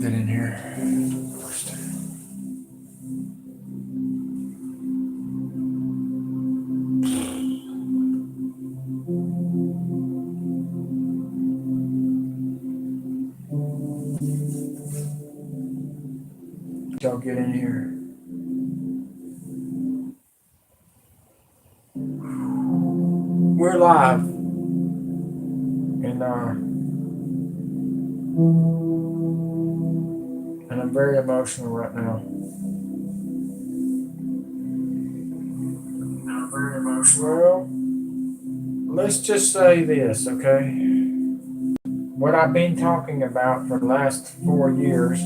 get in here first. Y'all get in here. We're live. And I'm very emotional right now. I'm very emotional. Well, let's just say this, okay? What I've been talking about for the last 4 years,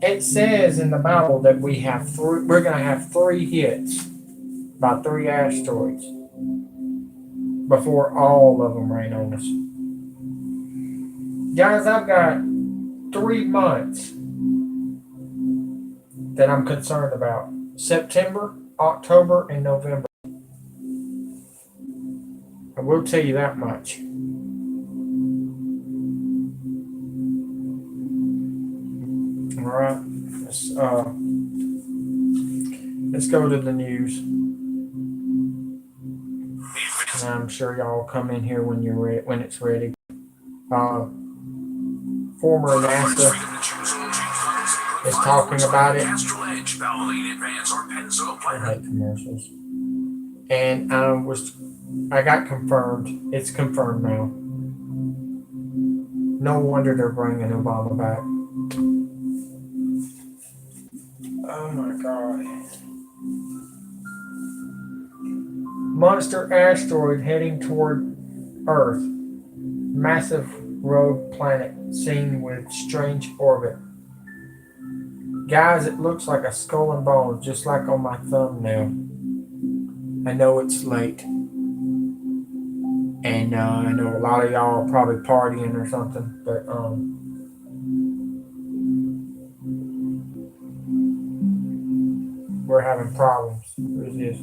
it says in the Bible that we're going to have 3 hits by 3 asteroids before all of them rain on us. Guys, I've got 3 months that I'm concerned about. September, October, and November. I will tell you that much. Alright, let's go to the news. And I'm sure y'all come in here when it's ready. Former NASA is talking about it. I hate commercials. And I got confirmed. It's confirmed now. No wonder they're bringing Obama back. Oh my God. Monster asteroid heading toward Earth. Massive rogue planet seen with strange orbit. Guys, it looks like a skull and bones, just like on my thumbnail. I know it's late. And I know a lot of y'all are probably partying or something, but we're having problems. Who is this?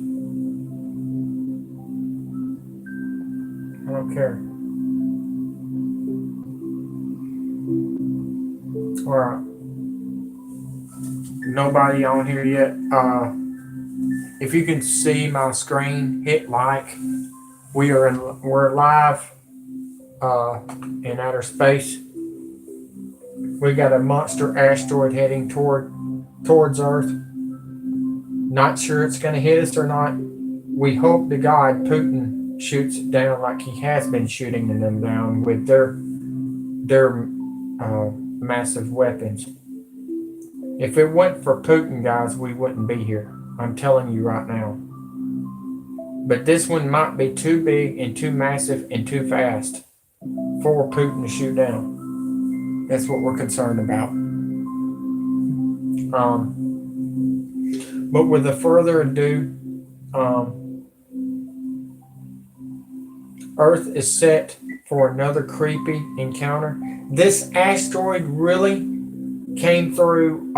I don't care. Alright. Nobody on here yet. If you can see my screen, hit like. We're live in outer space. We got a monster asteroid heading towards Earth. Not sure it's going to hit us or not. We hope to God Putin shoots it down like he has been shooting them down with their massive weapons. If it weren't for Putin, guys, we wouldn't be here. I'm telling you right now. But this one might be too big and too massive and too fast for Putin to shoot down. That's what we're concerned about. But with further ado, Earth is set for another creepy encounter. This asteroid really came through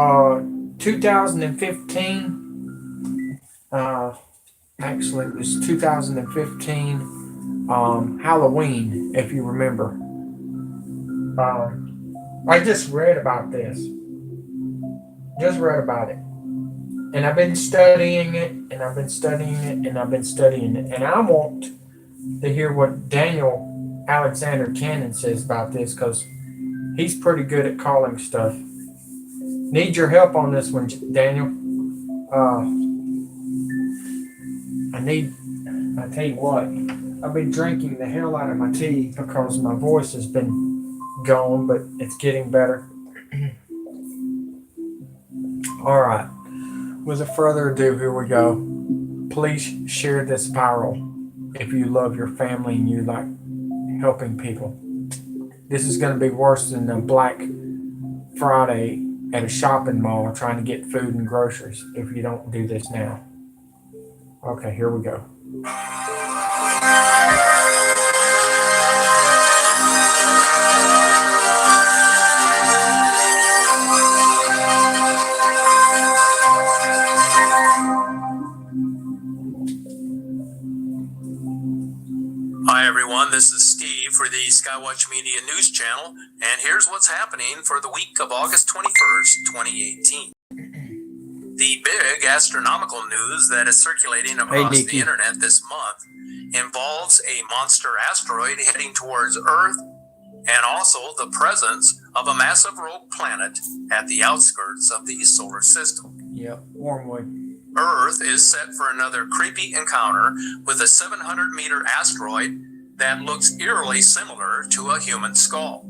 2015. Actually, it was 2015 Halloween, if you remember. I just read about this. Just read about it. And I've been studying it, and I've been studying it, and I've been studying it. And I want to hear what Daniel Alexander Cannon says about this, because he's pretty good at calling stuff. Need your help on this one, Daniel. I tell you what, I've been drinking the hell out of my tea because my voice has been gone, but it's getting better. All right. Without further ado, here we go. Please share this viral if you love your family and you like helping people. This is going to be worse than a Black Friday at a shopping mall trying to get food and groceries if you don't do this now. Okay, here we go. Hi everyone, everyone, this is Steve for the Skywatch Media News Channel, and here's what's happening for the week of August 21st, 2018. The big astronomical news that is circulating across the internet this month involves a monster asteroid heading towards Earth and also the presence of a massive rogue planet at the outskirts of the solar system. Yep, Wormwood. Earth is set for another creepy encounter with a 700-meter asteroid that looks eerily similar to a human skull.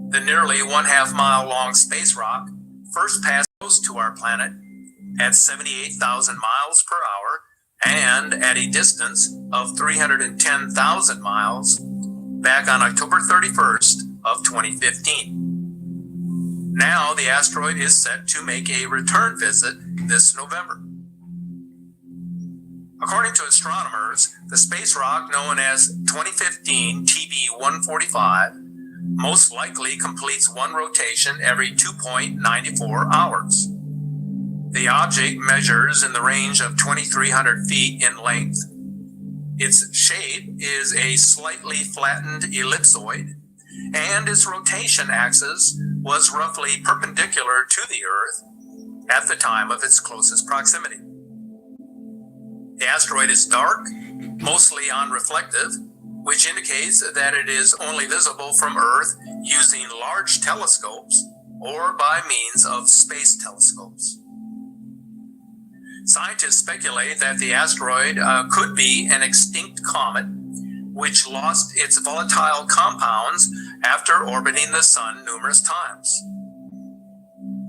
The nearly 1/2 mile long space rock first passed close to our planet at 78,000 miles per hour and at a distance of 310,000 miles back on October 31st of 2015. Now the asteroid is set to make a return visit this November. According to astronomers, the space rock known as 2015 TB-145 most likely completes one rotation every 2.94 hours. The object measures in the range of 2,300 feet in length. Its shape is a slightly flattened ellipsoid, and its rotation axis was roughly perpendicular to the Earth at the time of its closest proximity. The asteroid is dark, mostly unreflective, which indicates that it is only visible from Earth using large telescopes or by means of space telescopes. Scientists speculate that the asteroid could be an extinct comet, which lost its volatile compounds after orbiting the Sun numerous times.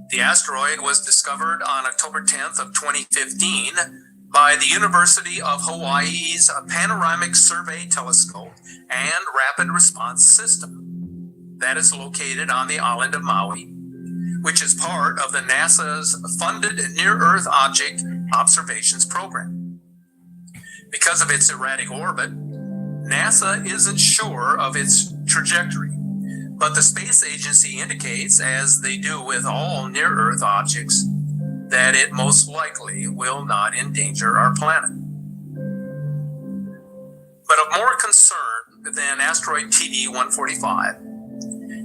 The asteroid was discovered on October 10th of 2015 by the University of Hawaii's Panoramic Survey Telescope and Rapid Response System that is located on the island of Maui, which is part of the NASA's funded Near-Earth Object Observations Program. Because of its erratic orbit, NASA isn't sure of its trajectory, but the space agency indicates, as they do with all near-Earth objects, that it most likely will not endanger our planet. But of more concern than asteroid TB-145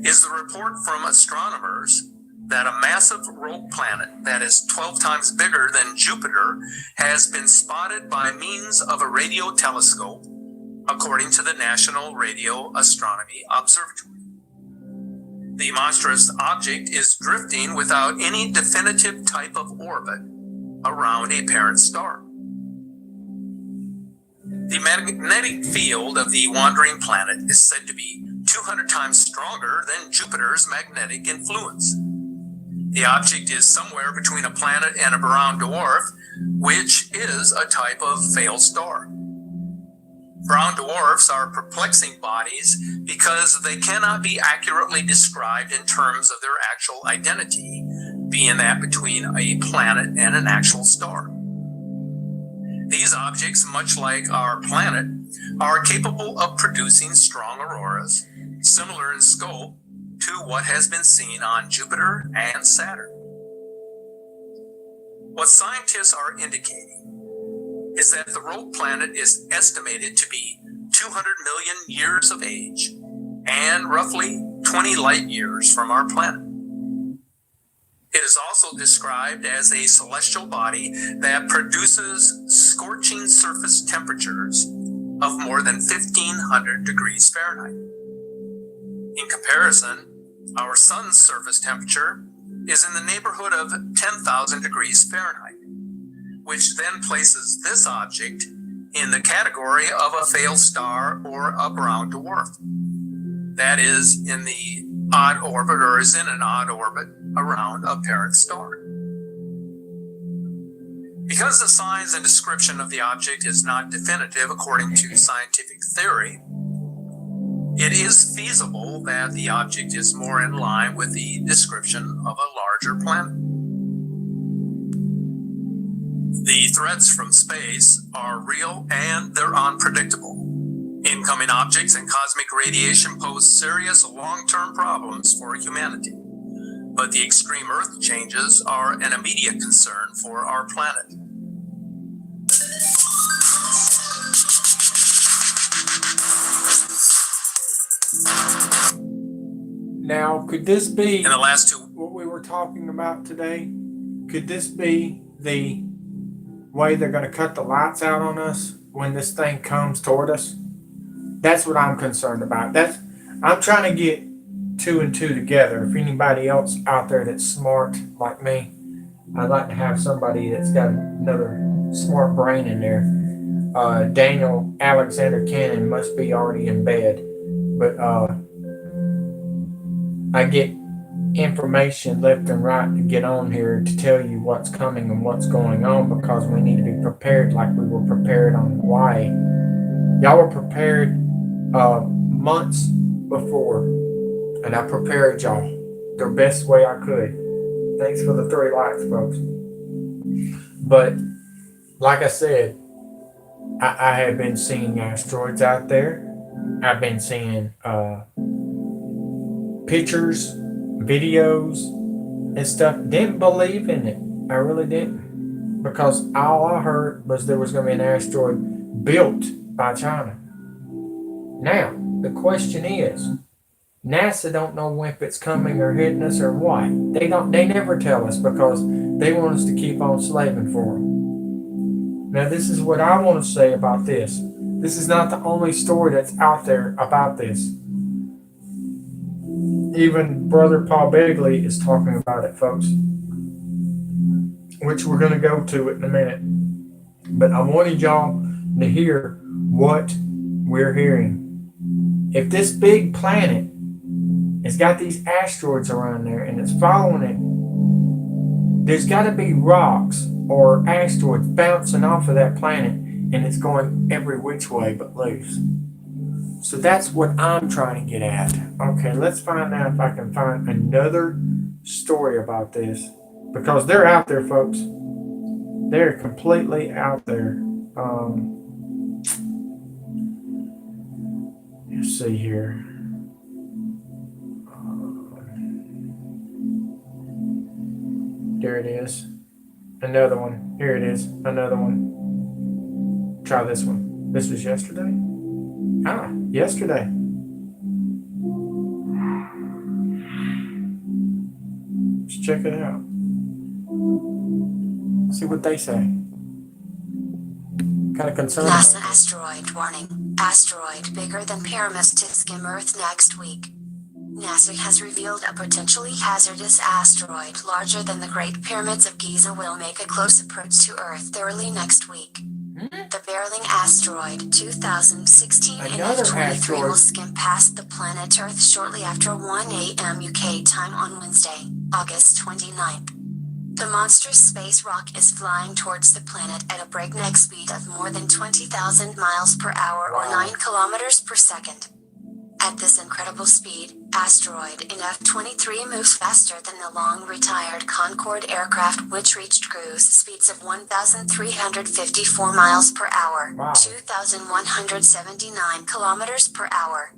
is the report from astronomers that a massive rogue planet that is 12 times bigger than Jupiter has been spotted by means of a radio telescope, according to the National Radio Astronomy Observatory. The monstrous object is drifting without any definitive type of orbit around a parent star. The magnetic field of the wandering planet is said to be 200 times stronger than Jupiter's magnetic influence. The object is somewhere between a planet and a brown dwarf, which is a type of failed star. Brown dwarfs are perplexing bodies because they cannot be accurately described in terms of their actual identity, being that between a planet and an actual star. These objects, much like our planet, are capable of producing strong auroras, similar in scope to what has been seen on Jupiter and Saturn. What scientists are indicating is that the rogue planet is estimated to be 200 million years of age and roughly 20 light years from our planet. It is also described as a celestial body that produces scorching surface temperatures of more than 1,500 degrees Fahrenheit. In comparison, our sun's surface temperature is in the neighborhood of 10,000 degrees Fahrenheit, which then places this object in the category of a failed star or a brown dwarf. That is in the odd orbit, or is in an odd orbit around a parent star. Because the size and description of the object is not definitive according to scientific theory, it is feasible that the object is more in line with the description of a larger planet. The threats from space are real and they're unpredictable. Incoming objects and cosmic radiation pose serious long-term problems for humanity. But the extreme Earth changes are an immediate concern for our planet. Now, could this be In the last 2 what we were talking about today? Could this be the way they're going to cut the lights out on us when this thing comes toward us? That's what I'm concerned about. I'm trying to get 2 and 2 together. If anybody else out there that's smart like me, I'd like to have somebody that's got another smart brain in there. Daniel Alexander Cannon must be already in bed, but I get information left and right to get on here to tell you what's coming and what's going on, because we need to be prepared like we were prepared on Hawaii. Y'all were prepared months before, and I prepared y'all the best way I could. Thanks for the 3 likes, folks. But like I said, I have been seeing asteroids out there. I've been seeing pictures, videos, and stuff. Didn't believe in it. I really didn't. Because all I heard was there was going to be an asteroid built by China. Now, the question is, NASA don't know if it's coming or hitting us or what. They never tell us, because they want us to keep on slaving for them. Now, this is what I want to say about this. This is not the only story that's out there about this. Even Brother Paul Begley is talking about it, folks, which we're going to go to it in a minute. But I wanted y'all to hear what we're hearing. If this big planet has got these asteroids around there and it's following it, there's got to be rocks or asteroids bouncing off of that planet, and it's going every which way but loose. So that's what I'm trying to get at. Okay, let's find out if I can find another story about this, because they're out there, folks. They're completely out there. Let's see here. There it is. Another one. Here it is. Another one. Try this one. This was yesterday? Yesterday. Let's check it out. See what they say. Kind of concerned. NASA asteroid warning. Asteroid bigger than pyramids to skim Earth next week. NASA has revealed a potentially hazardous asteroid larger than the Great Pyramids of Giza will make a close approach to Earth early next week. The Begley asteroid 2016 NF23 will skim past the planet Earth shortly after 1 a.m. UK time on Wednesday, August 29th. The monstrous space rock is flying towards the planet at a breakneck speed of more than 20,000 miles per hour or 9 kilometers per second. At this incredible speed, asteroid NF23 moves faster than the long-retired Concorde aircraft, which reached cruise speeds of 1,354 miles per hour, 2,179 kilometers per hour.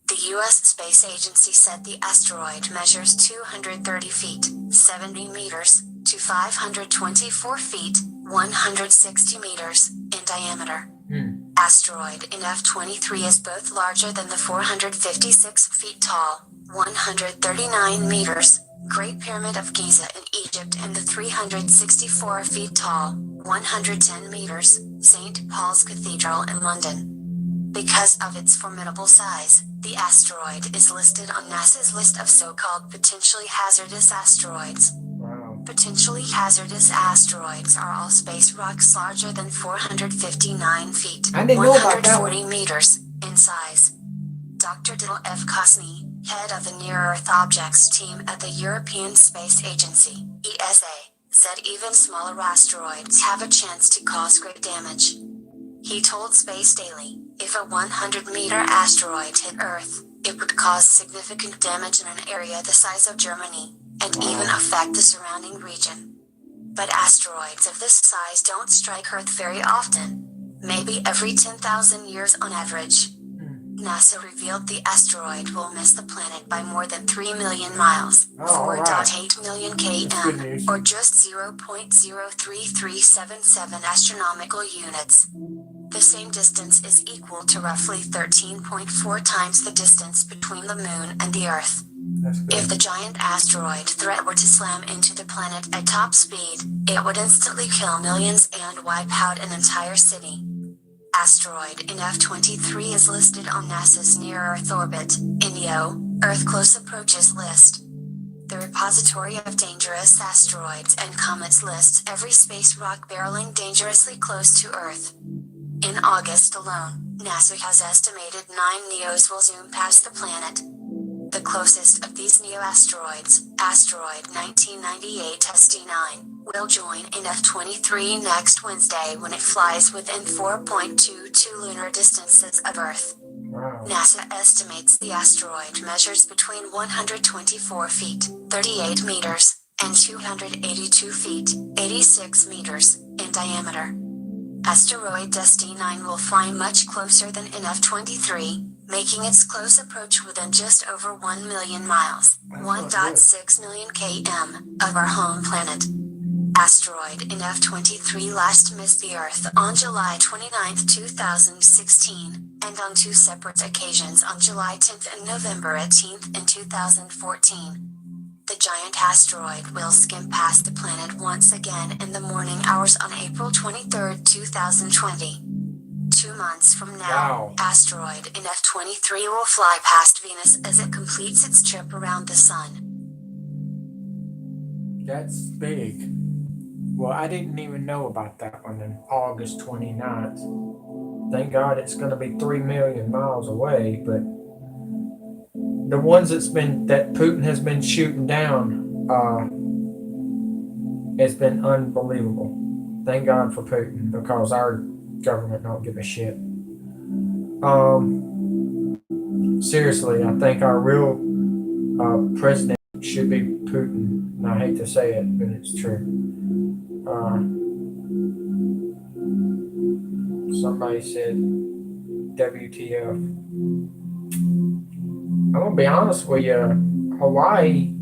The U.S. Space Agency said the asteroid measures 230 feet, 70 meters, to 524 feet, 160 meters, in diameter. Asteroid NF23 is both larger than the 456 feet tall, 139 meters, Great Pyramid of Giza in Egypt and the 364 feet tall, 110 meters, St. Paul's Cathedral in London. Because of its formidable size, the asteroid is listed on NASA's list of so-called potentially hazardous asteroids. Potentially hazardous asteroids are all space rocks larger than 459 feet, 140 meters, in size. Dr. Dill F. Kosny, head of the Near-Earth Objects team at the European Space Agency, ESA, said even smaller asteroids have a chance to cause great damage. He told Space Daily, if a 100-meter asteroid hit Earth, it would cause significant damage in an area the size of Germany, and even affect the surrounding region. But asteroids of this size don't strike Earth very often, maybe every 10,000 years on average. NASA revealed the asteroid will miss the planet by more than 3 million miles, 4.8 million km, or just 0.03377 astronomical units. The same distance is equal to roughly 13.4 times the distance between the Moon and the Earth. That's good. If the giant asteroid threat were to slam into the planet at top speed, it would instantly kill millions and wipe out an entire city. Asteroid NF-23 is listed on NASA's Near-Earth Orbit, NEO, Earth Close Approaches list. The repository of dangerous asteroids and comets lists every space rock barreling dangerously close to Earth. In August alone, NASA has estimated 9 NEOs will zoom past the planet. The closest of these NEO asteroids, asteroid 1998 SD9, will join NF-23 next Wednesday when it flies within 4.22 lunar distances of Earth. Wow. NASA estimates the asteroid measures between 124 feet, 38 meters, and 282 feet, 86 meters, in diameter. Asteroid SD9 will fly much closer than NF-23, making its close approach within just over 1 million miles, 1.6 million km, of our home planet. Asteroid NF-23 last missed the Earth on July 29, 2016, and on 2 separate occasions on July 10 and November 18 in 2014. The giant asteroid will skim past the planet once again in the morning hours on April 23, 2020. 2 months from now, Wow. asteroid NF-23 will fly past Venus as it completes its trip around the Sun. That's big. Well, I didn't even know about that one in August 29th. Thank God it's going to be 3 million miles away, but the ones that Putin has been shooting down, it's been unbelievable. Thank God for Putin, because our government don't give a shit. Seriously, I think our real president should be Putin. And I hate to say it, but it's true. Somebody said WTF. I'm gonna be honest with you. Hawaii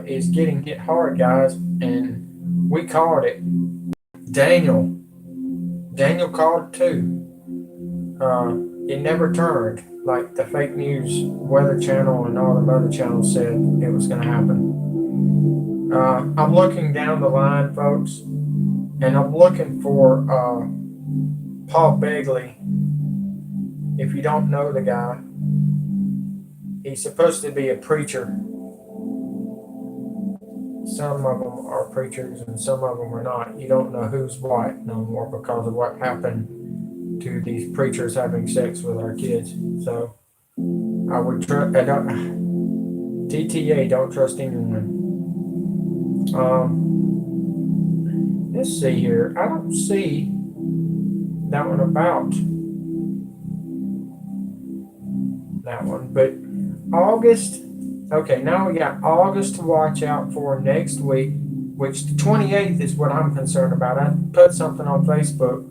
is getting hit hard, guys, and we called it. Daniel called it too. It never turned, like the fake news Weather Channel and all the other channels said it was going to happen. I'm looking down the line, folks, and I'm looking for Paul Begley. If you don't know the guy, he's supposed to be a preacher. Some of them are preachers and some of them are not. You don't know who's what no more because of what happened to these preachers having sex with our kids. So I would TTA, don't trust anyone. Let's see here. I don't see that one about that one, but August. Okay, now we got August to watch out for next week, which the 28th is what I'm concerned about. I put something on Facebook.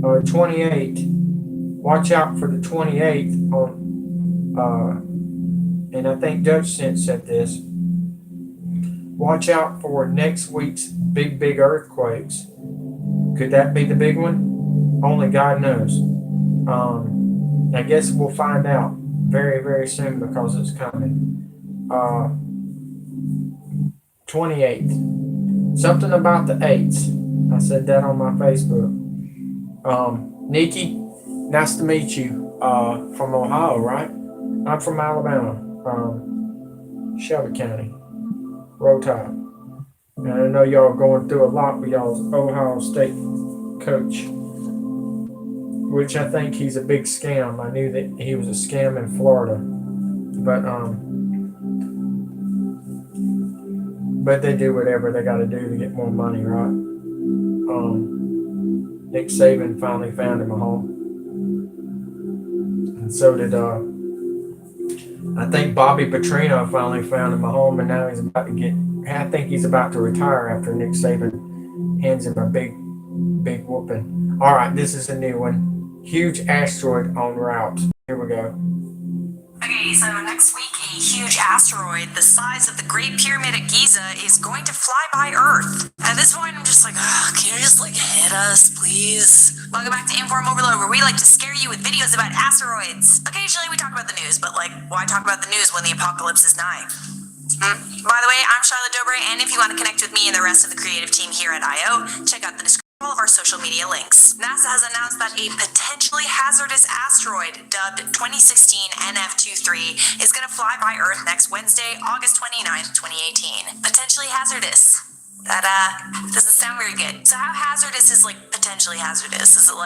28th. Watch out for the 28th on. And I think Dutch Sense said this. Watch out for next week's big earthquakes. Could that be the big one? Only God knows. I guess we'll find out very, very soon because it's coming. 28th. Something about the 8th. I said that on my Facebook. Nikki, nice to meet you. From Ohio, right? I'm from Alabama. Shelby County. Roll Tide. And I know y'all are going through a lot with y'all's Ohio State coach, which I think he's a big scam. I knew that he was a scam in Florida, but they do whatever they got to do to get more money, right? Nick Saban finally found him a home, and so did I think Bobby Petrino finally found him a home, and now he's about to I think he's about to retire after Nick Saban hands him a big whooping. All right, this is a new one. Huge asteroid en route. Here we go. Okay, so next week, a huge asteroid the size of the Great Pyramid at Giza is going to fly by Earth. At this point, I'm just like, can you just head us, please. Welcome back to Inform Overload, where we like to scare you with videos about asteroids. Occasionally we talk about the news, but why talk about the news when the apocalypse is nigh? By the way, I'm Charlotte Dobre, and if you want to connect with me and the rest of the creative team here at I.O., check out the description of all of our social media links. NASA has announced that a potentially hazardous asteroid dubbed 2016 NF23 is going to fly by Earth next Wednesday, August 29th, 2018. Potentially hazardous. That doesn't sound very good. So how hazardous is potentially hazardous? Is it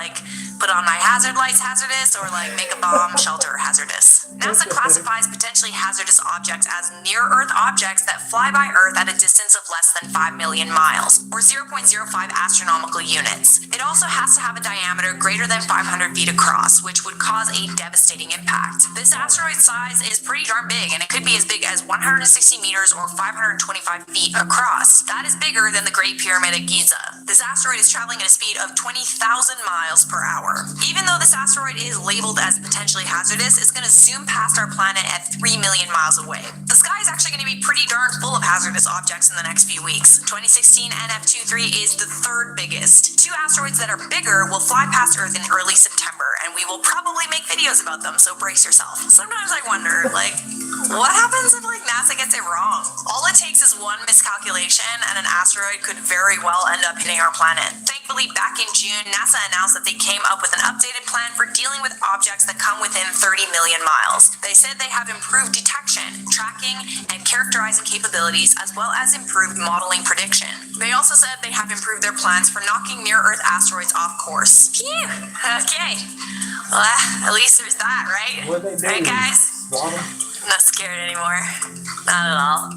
put on my hazard lights hazardous, or make a bomb shelter hazardous? NASA classifies potentially hazardous objects as near-Earth objects that fly by Earth at a distance of less than 5 million miles, or 0.05 astronomical units. It also has to have a diameter greater than 500 feet across, which would cause a devastating impact. This asteroid size is pretty darn big, and it could be as big as 160 meters or 525 feet across. That is bigger than the Great Pyramid at Giza. This asteroid is traveling at a speed of 20,000 miles per hour. Even though this asteroid is labeled as potentially hazardous, it's going to zoom past our planet at 3 million miles away. The sky is actually going to be pretty darn full of hazardous objects in the next few weeks. 2016 NF23 is the third biggest. Two asteroids that are bigger will fly past Earth in early September, and we will probably make videos about them, so brace yourself. Sometimes I wonder, what happens if NASA gets it wrong? All it takes is one miscalculation, and an asteroid could very well end up hitting our planet. Thankfully, back in June, NASA announced that they came up with an updated plan for dealing with objects that come within 30 million miles. They said they have improved detection, tracking, and characterizing capabilities, as well as improved modeling prediction. They also said they have improved their plans for knocking near-Earth asteroids off course. Phew! Okay. Well, at least there's that, right? What they do? Right, guys? Water? I'm not scared anymore. Not at all.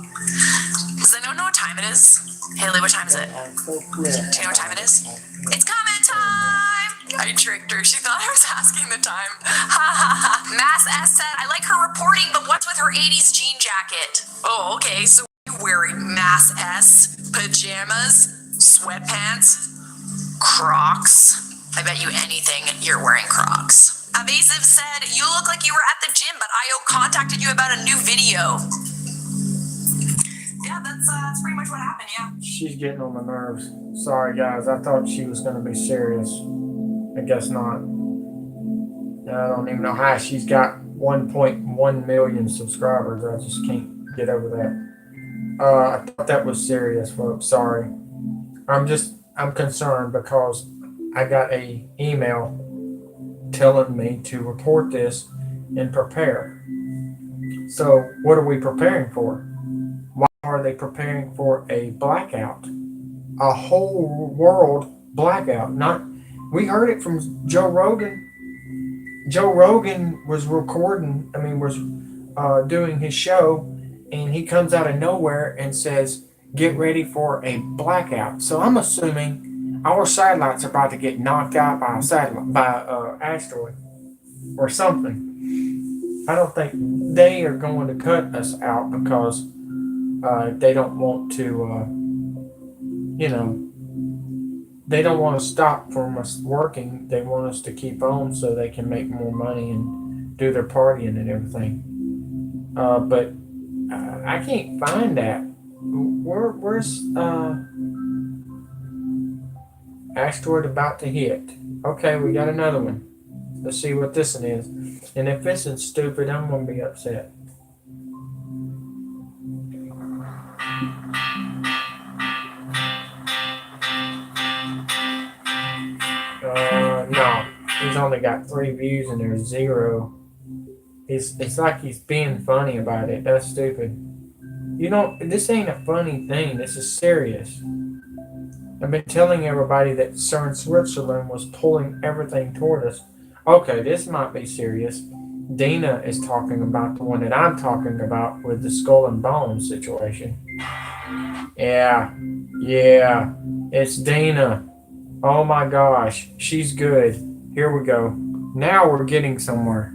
Does anyone know what time it is? Haley, what time is it? Do you know what time it is? It's comment time! I tricked her. She thought I was asking the time. Ha ha ha. Mass S said, I like her reporting, but what's with her 80s jean jacket? Oh, okay. So what are you wearing? Mass S? Pajamas? Sweatpants? Crocs? I bet you anything you're wearing Crocs. Evasive said, you look like you were at the gym, but I.O. contacted you about a new video. Yeah, that's pretty much what happened, yeah. She's getting on my nerves. Sorry, guys. I thought she was going to be serious. I guess not. I don't even know how she's got 1.1 million subscribers. I just can't get over that. I thought that was serious, folks. Sorry. I'm concerned because I got a email telling me to report this and prepare. So what are we preparing for? Why are they preparing for a blackout? A whole world blackout. We heard it from Joe Rogan. Joe Rogan was doing his show, and he comes out of nowhere and says, get ready for a blackout. So I'm assuming our satellites are about to get knocked out by an asteroid or something. I don't think they are going to cut us out because they don't want to, they don't want to stop from us working. They want us to keep on so they can make more money and do their partying and everything. But I can't find that. Where's asteroid about to hit? Okay, we got another one. Let's see what this one is. And if this is stupid, I'm going to be upset. No. He's only got 3 views and there's 0. It's like he's being funny about it. That's stupid. This ain't a funny thing. This is serious. I've been telling everybody that CERN Switzerland was pulling everything toward us. Okay, this might be serious. Dina is talking about the one that I'm talking about with the skull and bones situation. Yeah, it's Dina. Oh my gosh, she's good. Here we go. Now we're getting somewhere.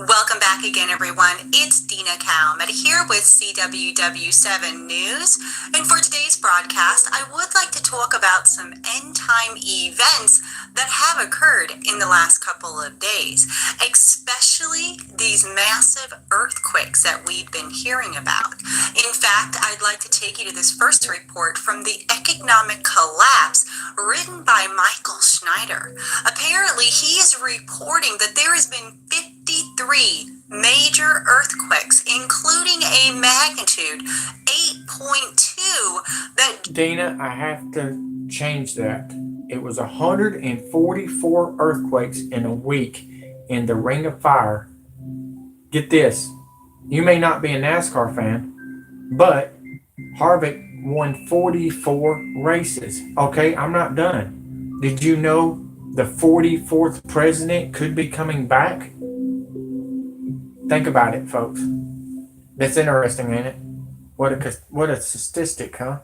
Welcome back, back again, everyone. It's Dina Kalmet here with CWW7 News. And for today's broadcast, I would like to talk about some end-time events that have occurred in the last couple of days, especially these massive earthquakes that we've been hearing about. In fact, I'd like to take you to this first report from the Economic Collapse written by Michael Schneider. Apparently, he is reporting that there has been 53 major earthquakes, including a magnitude 8.2 that... Dina, I have to change that. It was 144 earthquakes in a week in the Ring of Fire. Get this. You may not be a NASCAR fan, but Harvick won 44 races. Okay, I'm not done. Did you know the 44th president could be coming back? Think about it, folks. That's interesting, ain't it? What a statistic, huh?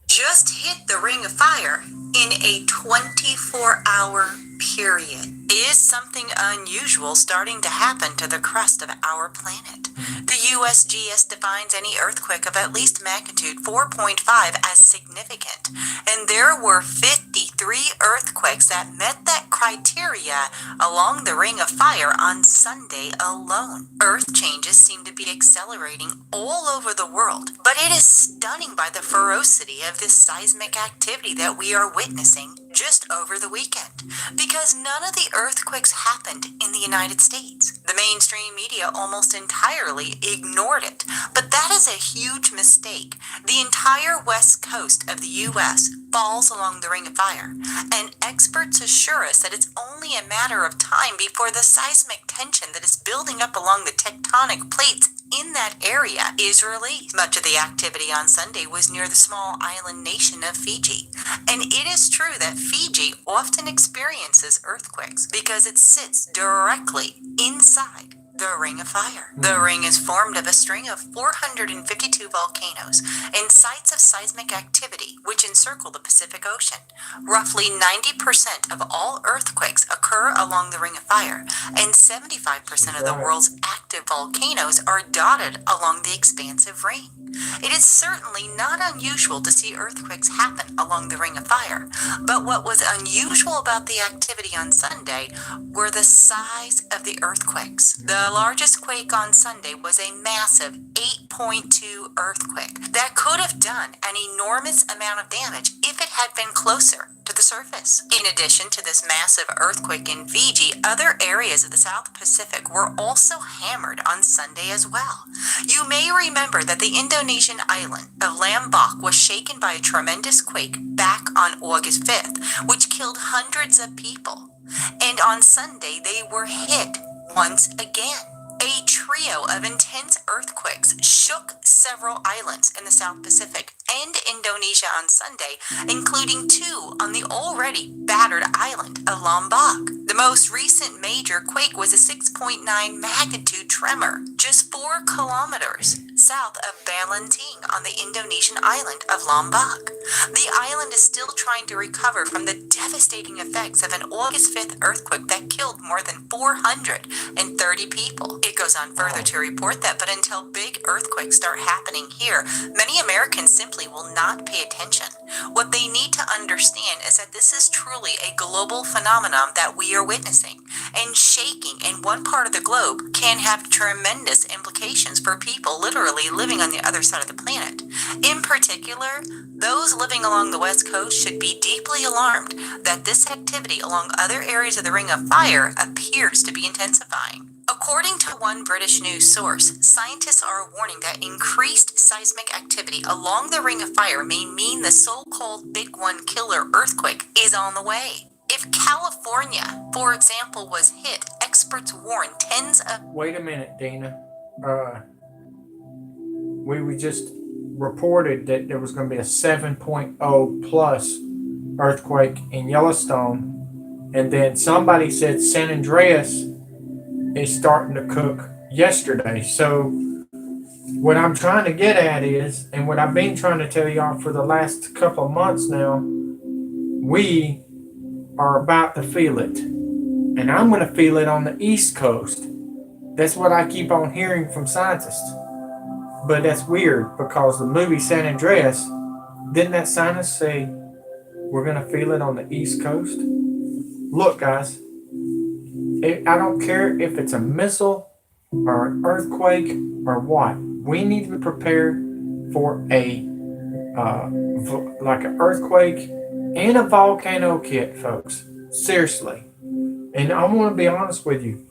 Just hit the Ring of Fire in a 24-hour period. Is something unusual starting to happen to the crust of our planet? The USGS defines any earthquake of at least magnitude 4.5 as significant, and there were 53 earthquakes that met that criteria along the Ring of Fire on Sunday alone. Earth changes seem to be accelerating all over the world, but it is stunning by the ferocity of this seismic activity that we are witnessing just over the weekend, because none of the earthquakes happened in the United States. The mainstream media almost entirely ignored it, but that is a huge mistake. The entire west coast of the U.S. falls along the Ring of Fire, and experts assure us that it's only a matter of time before the seismic tension that is building up along the tectonic plates in that area is released. Much of the activity on Sunday was near the small island nation of Fiji, and it is true that Fiji often experiences earthquakes because it sits directly inside the Ring of Fire. The ring is formed of a string of 452 volcanoes and sites of seismic activity which encircle the Pacific Ocean. Roughly 90% of all earthquakes occur along the Ring of Fire, and 75% of the world's active volcanoes are dotted along the expansive ring. It is certainly not unusual to see earthquakes happen along the Ring of Fire, but what was unusual about the activity on Sunday were the size of the earthquakes. The largest quake on Sunday was a massive 8.2 earthquake that could have done an enormous amount of damage if it had been closer to the surface. In addition to this massive earthquake in Fiji, other areas of the South Pacific were also hammered on Sunday as well. You may remember that the Indonesian island of Lombok was shaken by a tremendous quake back on August 5th, which killed hundreds of people. And on Sunday, they were hit once again. A trio of intense earthquakes shook several islands in the South Pacific and Indonesia on Sunday, including two on the already battered island of Lombok. The most recent major quake was a 6.9 magnitude tremor, just 4 kilometers south of Balenting on the Indonesian island of Lombok. The island is still trying to recover from the devastating effects of an August 5th earthquake that killed more than 430 people. It goes on further to report that, but until big earthquakes start happening here, many Americans simply will not pay attention. What they need to understand is that this is truly a global phenomenon that we are witnessing, and shaking in one part of the globe can have tremendous implications for people literally living on the other side of the planet. In particular, those living along the West Coast should be deeply alarmed that this activity along other areas of the Ring of Fire appears to be intensifying. According to one British news source, scientists are warning that increased seismic activity along the Ring of Fire may mean the so-called Big One killer earthquake is on the way. If California, for example, was hit, experts warn tens of... Wait a minute, Dina. We just reported that there was going to be a 7.0 plus earthquake in Yellowstone, and then somebody said San Andreas is starting to cook yesterday. So what I'm trying to get at is, and what I've been trying to tell y'all for the last couple of months now, we are about to feel it. And I'm going to feel it on the East Coast. That's what I keep on hearing from scientists. But that's weird because the movie San Andreas, didn't that scientist say we're going to feel it on the East Coast? Look, guys, I don't care if it's a missile or an earthquake or what. We need to prepare for like an earthquake and a volcano kit, folks. Seriously. And I want to be honest with you.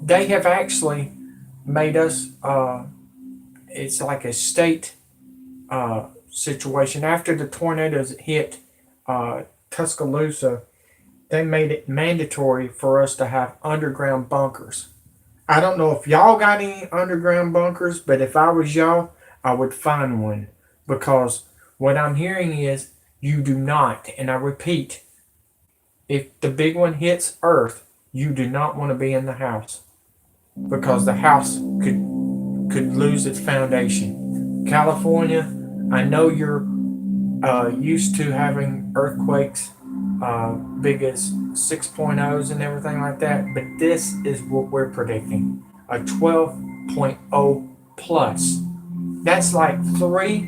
They have actually made us, it's like a state situation. After the tornadoes hit Tuscaloosa, they made it mandatory for us to have underground bunkers. I don't know if y'all got any underground bunkers, but if I was y'all, I would find one. Because what I'm hearing is you do not, and I repeat, if the big one hits Earth, you do not want to be in the house. Because the house could lose its foundation. California, I know you're used to having earthquakes big as 6.0s and everything like that, but this is what we're predicting, a 12.0 plus. That's like 3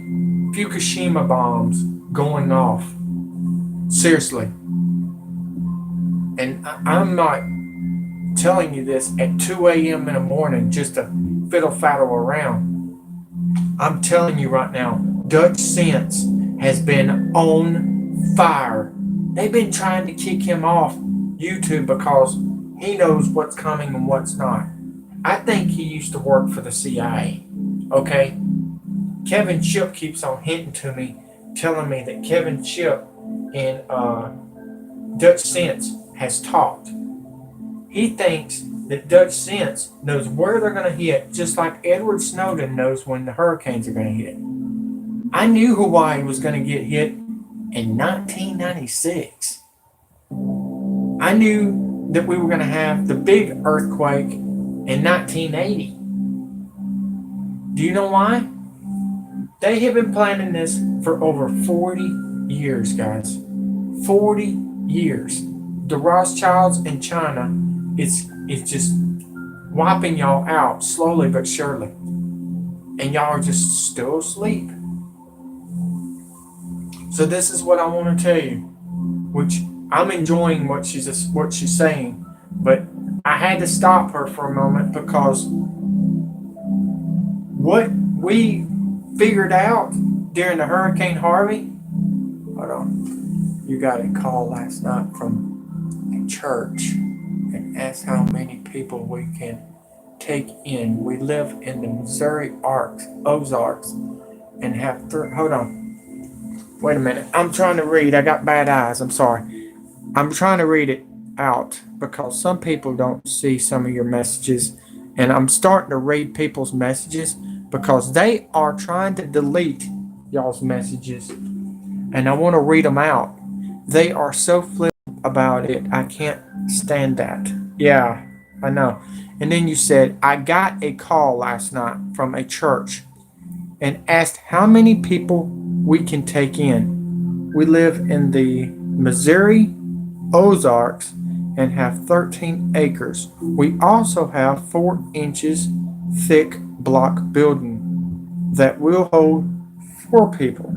Fukushima bombs going off. Seriously. And I'm not telling you this at 2 a.m. in the morning just to fiddle-faddle around. I'm telling you right now, Dutch Sense has been on fire. They've been trying to kick him off YouTube because he knows what's coming and what's not. I think he used to work for the CIA. Okay? Kevin Chip keeps on hinting to me, telling me that Kevin Chip in Dutch Sense has talked. He thinks that Dutch Sense knows where they're going to hit, just like Edward Snowden knows when the hurricanes are going to hit. I knew Hawaii was going to get hit in 1996. I knew that we were going to have the big earthquake in 1980. Do you know why? They have been planning this for over 40 years, guys. 40 years. The Rothschilds in China is just wiping y'all out slowly but surely. And y'all are just still asleep. So this is what I want to tell you, which I'm enjoying what she's saying, but I had to stop her for a moment because what we figured out during the Hurricane Harvey, hold on, you got a call last night from a church and asked how many people we can take in. We live in the Missouri Ozarks and have, hold on. Wait a minute. I'm trying to read. I got bad eyes. I'm sorry. I'm trying to read it out because some people don't see some of your messages. And I'm starting to read people's messages because they are trying to delete y'all's messages. And I want to read them out. They are so flippant about it. I can't stand that. Yeah, I know. And then you said, I got a call last night from a church and asked how many people we can take in. We live in the Missouri Ozarks and have 13 acres. We also have 4 inches thick block building that will hold 4 people.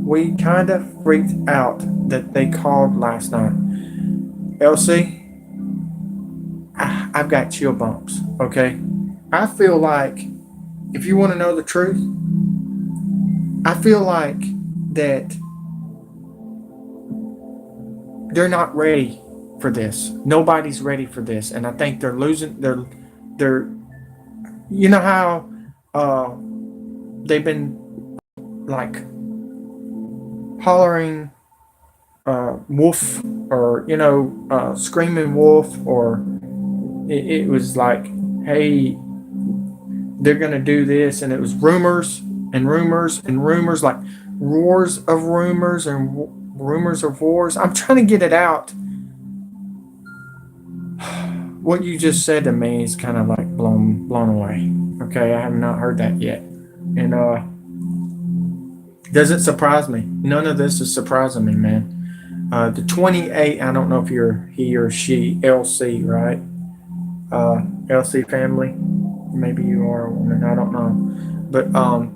We kind of freaked out that they called last night. Elsie, I've got chill bumps, okay? I feel like, if you want to know the truth, I feel like that they're not ready for this. Nobody's ready for this. And I think they're losing they're you know how they've been like hollering wolf, or screaming wolf, or it was like, hey, they're gonna do this, and it was rumors and rumors and rumors, like roars of rumors and rumors of wars. I'm trying to get it out. What you just said to me is kind of like blown away. Okay, I have not heard that yet, and doesn't surprise me. None of this is surprising me, man. The 28, I don't know if you're he or she, LC, right? LC family. Maybe you are a woman. I don't know. But I'm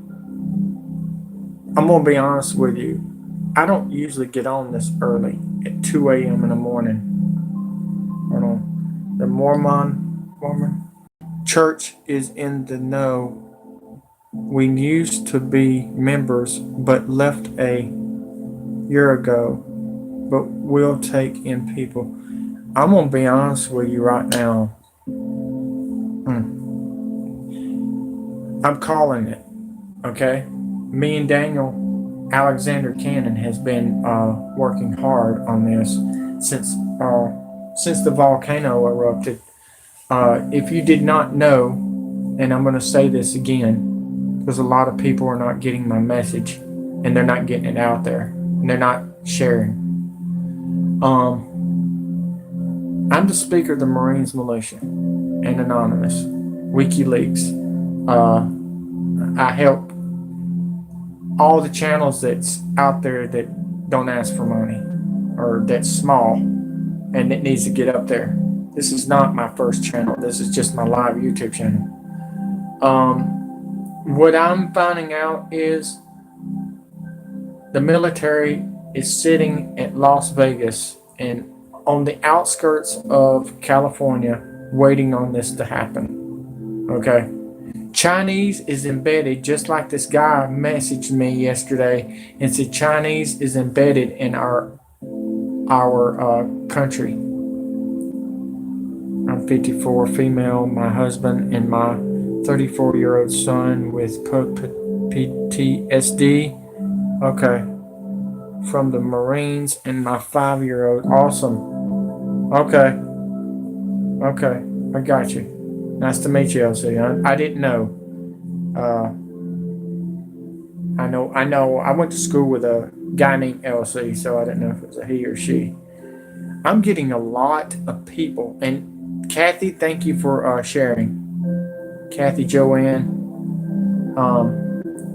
gonna be honest with you. I don't usually get on this early at 2 a.m. in the morning. Hold on. The Mormon church is in the know. We used to be members, but left a year ago. But we'll take in people. I'm gonna be honest with you right now. I'm calling it. Okay, me and Daniel Alexander Cannon has been working hard on this since the volcano erupted. If you did not know, and I'm going to say this again, because a lot of people are not getting my message, and they're not getting it out there, and they're not sharing. I'm the speaker of the Marines Militia and Anonymous, WikiLeaks. I help all the channels that's out there that don't ask for money or that's small and that needs to get up there. This is not my first channel. This is just my live YouTube channel. What I'm finding out is the military is sitting at Las Vegas and on the outskirts of California waiting on this to happen. Okay. Chinese is embedded, just like this guy messaged me yesterday and said Chinese is embedded in our country. I'm 54, female, my husband and my 34-year-old son with PTSD. Okay. From the Marines and my 5-year-old. Awesome. Okay. I got you. Nice to meet you, LC. I didn't know. I know. I went to school with a guy named LC, so I didn't know if it was a he or she. I'm getting a lot of people. And Kathy, thank you for sharing. Kathy Joanne.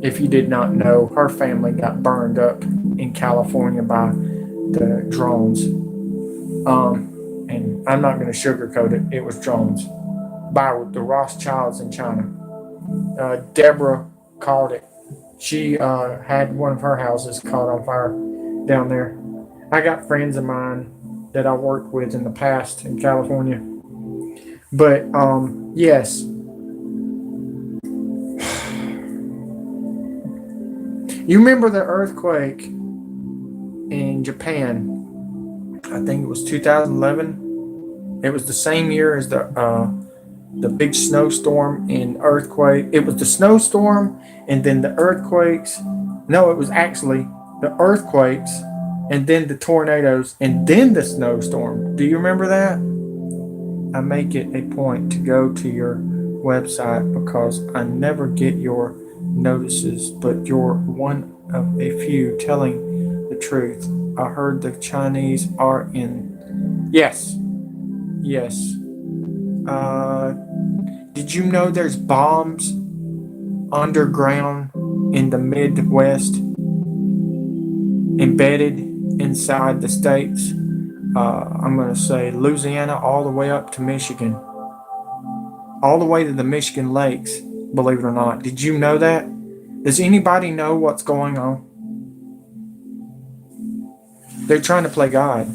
If you did not know, her family got burned up in California by the drones. And I'm not going to sugarcoat it. It was drones. By the Rothschilds in China. Deborah called it. She had one of her houses caught on fire down there. I got friends of mine that I worked with in the past in California. But yes. You remember the earthquake in Japan? I think it was 2011. It was the same year as the big snowstorm and earthquake. It was the snowstorm and then the earthquakes. No, it was actually the earthquakes and then the tornadoes and then the snowstorm. Do you remember that? I make it a point to go to your website because I never get your notices, but you're one of a few telling the truth. I heard the Chinese are in. Yes. Did you know there's bombs underground in the Midwest, embedded inside the states? I'm going to say Louisiana all the way up to Michigan, all the way to the Michigan lakes, believe it or not. Did you know that? Does anybody know what's going on? They're trying to play God.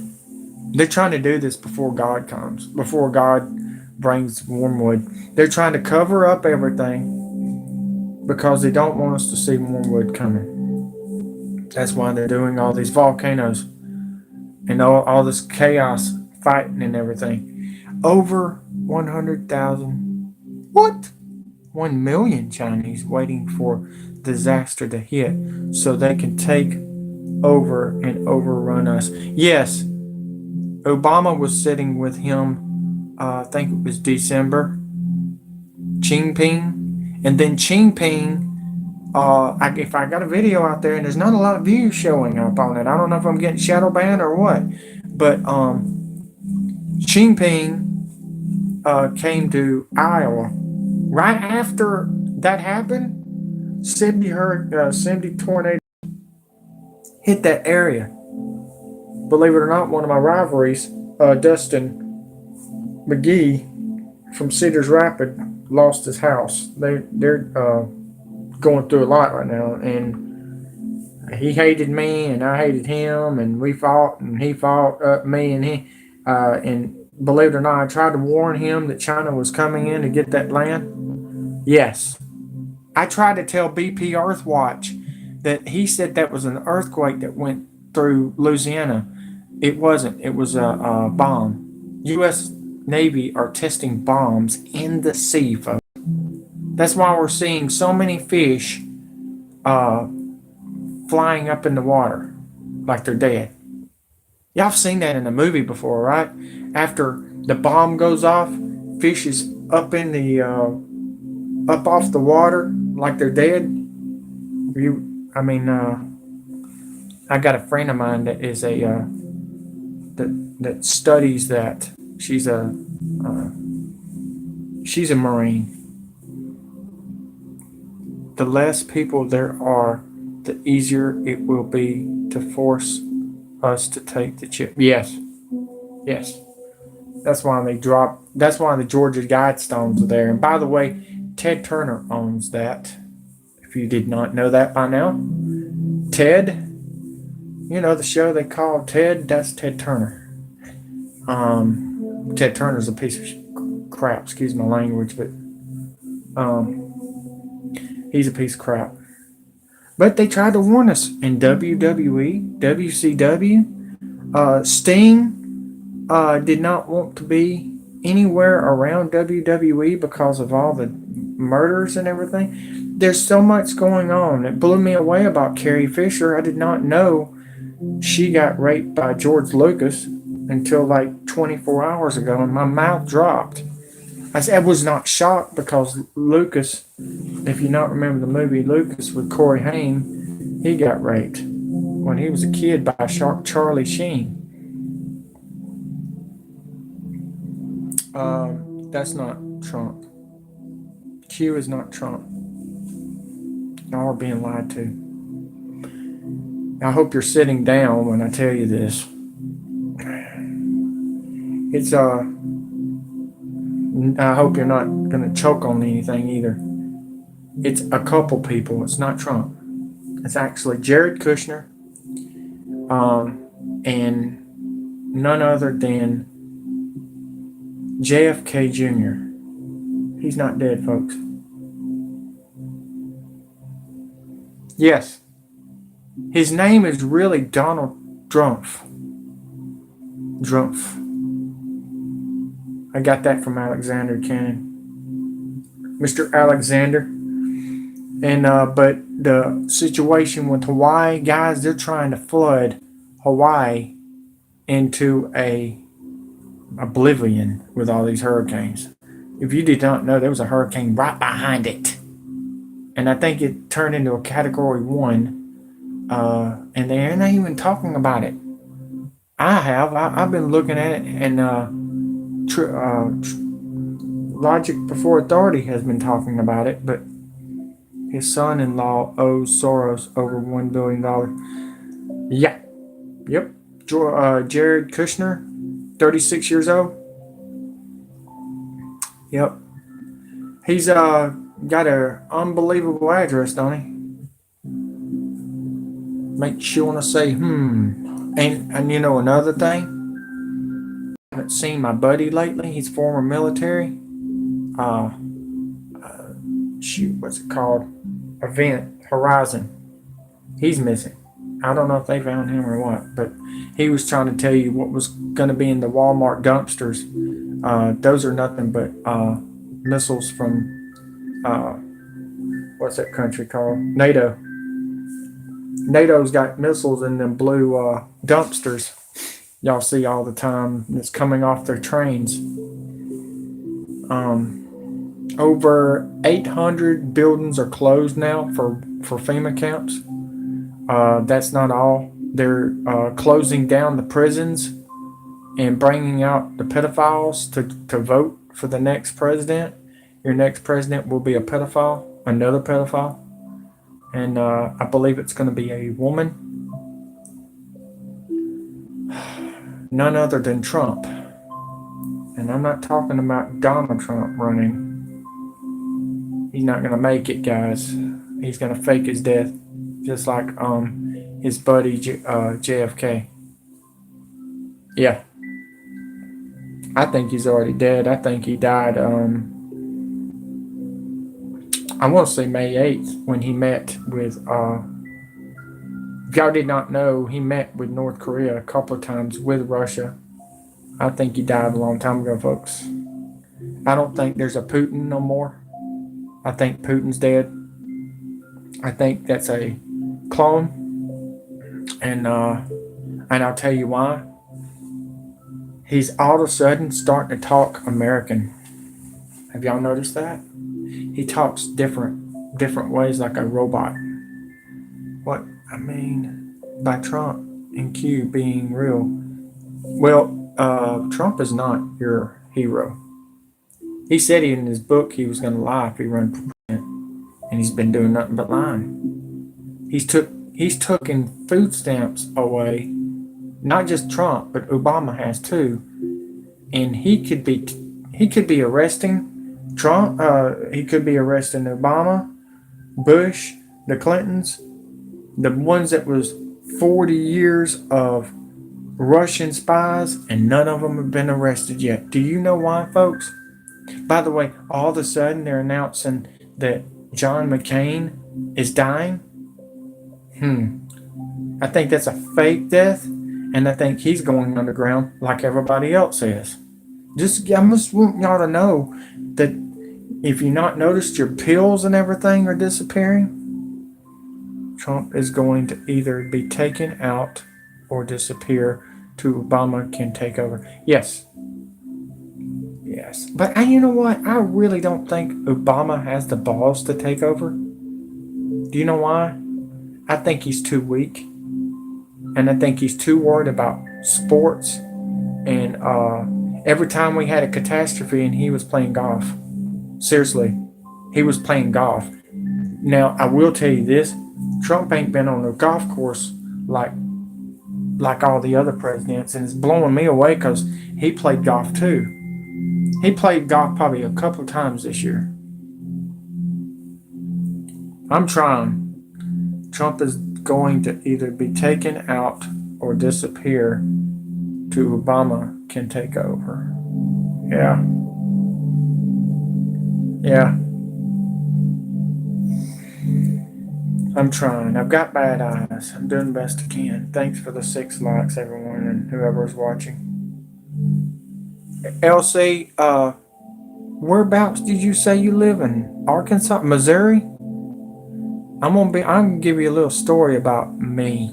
They're trying to do this before God comes, before God brings Wormwood. They're trying to cover up everything because they don't want us to see Wormwood coming. That's why they're doing all these volcanoes and all this chaos, fighting and everything. Over 100,000. What? 1 million Chinese waiting for disaster to hit so they can take over and overrun us. Yes, Obama was sitting with him, I think it was December, Jinping, and then Jinping, if I got a video out there and there's not a lot of views showing up on it, I don't know if I'm getting shadow banned or what, but Jinping came to Iowa. Right after that happened, Cindy tornado hit that area. Believe it or not, one of my rivalries, Dustin McGee, from Cedars Rapids lost his house. They're going through a lot right now, and he hated me, and I hated him, and we fought, and he fought me, and and believe it or not, I tried to warn him that China was coming in to get that land. Yes, I tried to tell Bpearthwatch that he said that was an earthquake that went through Louisiana. It wasn't. It was a bomb. U.S. Navy are testing bombs in the sea, folks. That's why we're seeing so many fish flying up in the water like they're dead. Y'all seen that in a movie before, right? After the bomb goes off, fish is up in the up off the water like they're dead. I got a friend of mine that is that studies that. She's a Marine. The less people there are, the easier it will be to force us to take the chip. Yes. That's why the Georgia Guidestones are there. And by the way, Ted Turner owns that. If you did not know that by now. Ted, the show they call Ted, that's Ted Turner. Ted Turner's a piece of crap, excuse my language, but he's a piece of crap. But they tried to warn us in WWE, WCW. Sting did not want to be anywhere around WWE because of all the murders and everything. There's so much going on. It blew me away about Carrie Fisher. I did not know she got raped by George Lucas until like 24 hours ago, and my mouth dropped. I was not shocked because Lucas, if you not remember the movie Lucas with Corey Haim, he got raped when he was a kid by Charlie Sheen. That's not Trump. Q is not Trump. Y'all are being lied to. I hope you're sitting down when I tell you this. I hope you're not going to choke on anything either. It's a couple people. It's not Trump. It's actually Jared Kushner, and none other than JFK Jr. He's not dead, folks. Yes. His name is really Donald Drumpf. I got that from Alexander Cannon. Mr. Alexander. And but the situation with Hawaii, guys, they're trying to flood Hawaii into a oblivion with all these hurricanes. If you did not know, there was a hurricane right behind it. And I think it turned into a Category 1. And they're not even talking about it. I've been looking at it, and Logic Before Authority has been talking about it, but his son-in-law owes Soros over $1 billion. Yeah. Yep. Jared Kushner, 36 years old. Yep. He's got an unbelievable address, don't he? Makes you want to say, And you know another thing? I haven't seen my buddy lately. He's former military. What's it called? Event Horizon. He's missing. I don't know if they found him or what, but he was trying to tell you what was going to be in the Walmart dumpsters. Those are nothing but missiles from what's that country called? NATO. NATO's got missiles in them blue dumpsters y'all see all the time that's coming off their trains. Over 800 buildings are closed now for FEMA camps. That's not all. They're closing down the prisons and bringing out the pedophiles to vote for the next president. Your next president will be a pedophile, another pedophile. And I believe it's going to be a woman. None other than Trump. And And I'm not talking about Donald Trump running. He's not going to make it, guys. He's going to fake his death, just like his buddy JFK. Yeah. I think he's already dead. I think he died, I want to say May 8th, when he met with, if y'all did not know, he met with North Korea a couple of times with Russia. I think he died a long time ago, folks. I don't think there's a Putin no more. I think Putin's dead. I think that's a clone. And I'll tell you why. He's all of a sudden starting to talk American. Have y'all noticed that? He talks different ways, like a robot. What I mean by Trump and Q being real. Well, Trump is not your hero. He said in his book he was going to lie if he ran for president, and he's been doing nothing but lying. He's taken food stamps away. Not just Trump, but Obama has too. And he could be arresting Trump. He could be arresting Obama, Bush, the Clintons, the ones that was 40 years of Russian spies, and none of them have been arrested yet. Do you know why, folks? By the way, all of a sudden they're announcing that John McCain is dying. I think that's a fake death, and I think he's going underground like everybody else is. I just want y'all to know that if you not noticed, your pills and everything are disappearing. Trump is going to either be taken out or disappear till Obama can take over. Yes. But you know what? I really don't think Obama has the balls to take over. Do you know why? I think he's too weak. And I think he's too worried about sports. And every time we had a catastrophe and he was playing golf. Seriously. He was playing golf. Now, I will tell you this. Trump ain't been on a golf course like all the other presidents. And it's blowing me away because he played golf too. He played golf probably a couple times this year. I'm trying. Trump is going to either be taken out or disappear till Obama can take over. Yeah. I'm trying. I've got bad eyes. I'm doing the best I can. Thanks for the 6 likes, everyone, and whoever's watching. LC, whereabouts did you say you live in? Arkansas? Missouri? I'm gonna give you a little story about me.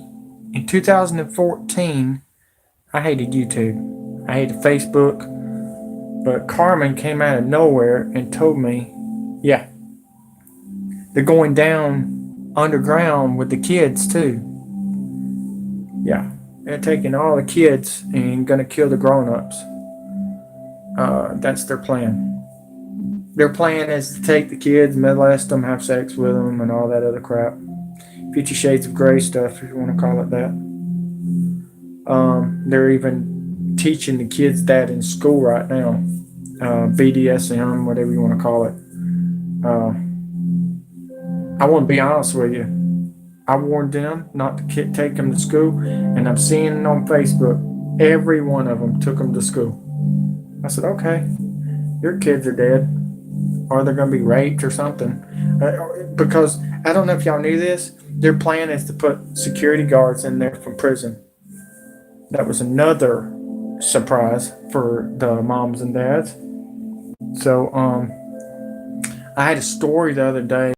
In 2014, I hated YouTube. I hated Facebook. But Carmen came out of nowhere and told me, yeah, they're going down underground with the kids too. Yeah, they're taking all the kids and gonna kill the grown-ups. That's their plan. Their plan is to take the kids, molest them, have sex with them, and all that other crap. 50 Shades of Grey stuff, if you want to call it that. They're even teaching the kids that in school right now. BDSM, whatever you want to call it. I want to be honest with you. I warned them not to take them to school, and I'm seeing it on Facebook. Every one of them took them to school. I said, okay, your kids are dead, or they're going to be raped or something. Because I don't know if y'all knew this, their plan is to put security guards in there from prison. That was another surprise for the moms and dads. So I had a story the other day.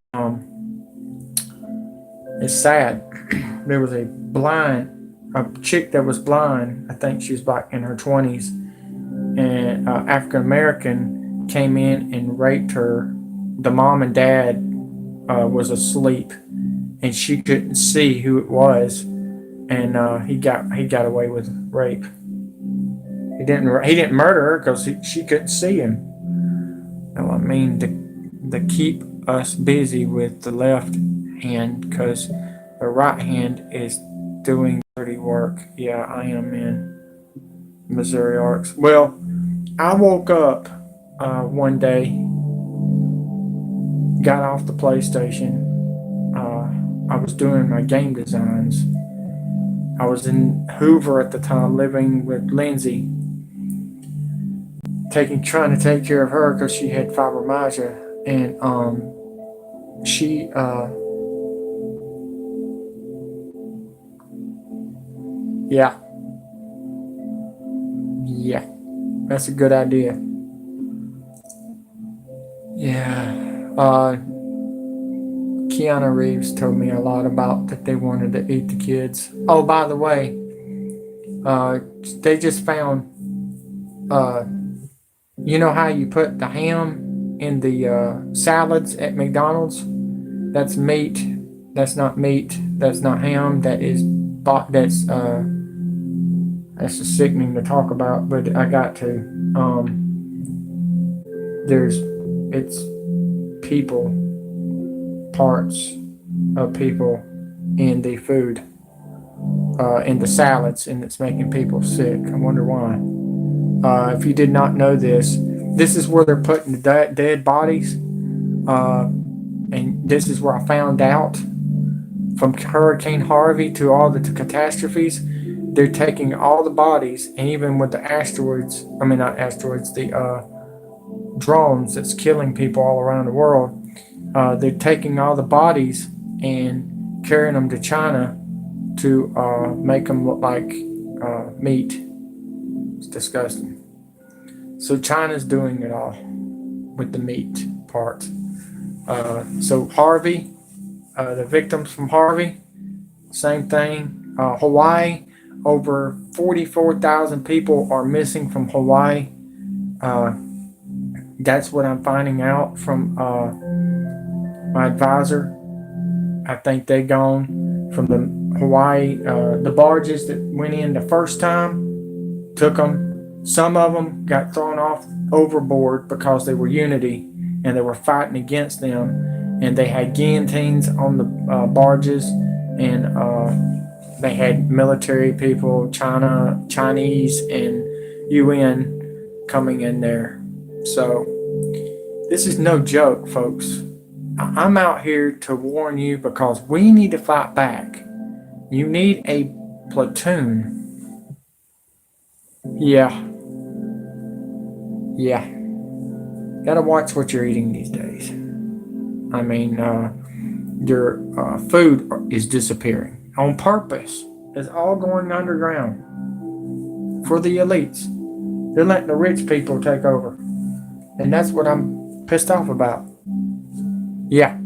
It's sad. There was a chick that was blind. I think she was back in her 20s. And African American came in and raped her. The mom and dad was asleep, and she couldn't see who it was. And he got away with rape. He didn't murder her because she couldn't see him. Now, I mean, to keep us busy with the left hand because the right hand is doing dirty work. Yeah, I am in Missouri Arcs. Well, I woke up one day, got off the PlayStation. I was doing my game designs. I was in Hoover at the time, living with Lindsay, trying to take care of her because she had fibromyalgia, and she yeah, that's a good idea. Yeah, Keanu Reeves told me a lot about that they wanted to eat the kids. Oh, by the way, they just found, you know how you put the ham in the salads at McDonald's? That's meat. That's not meat. That's not ham. That's just sickening to talk about, but I got to. It's people, parts of people in the food, in the salads, and it's making people sick. I wonder why. If you did not know this, this is where they're putting the dead bodies, and this is where I found out from Hurricane Harvey to all the catastrophes. They're taking all the bodies, and even with the the drones that's killing people all around the world, they're taking all the bodies and carrying them to China to make them look like meat. It's disgusting. So China's doing it all with the meat part. So Harvey, the victims from Harvey, same thing. Hawaii, over 44,000 people are missing from Hawaii. That's what I'm finding out from my advisor. I think they gone from the Hawaii. The barges that went in the first time took them. Some of them got thrown off overboard because they were Unity and they were fighting against them. And they had guillotines on the barges, and they had military people, Chinese, and UN coming in there. So this is no joke, folks. I'm out here to warn you because we need to fight back. You need a platoon. Yeah. Gotta watch what you're eating these days. I mean, your food is disappearing on purpose. It's all going underground for the elites. They're letting the rich people take over. And that's what I'm pissed off about. Yeah.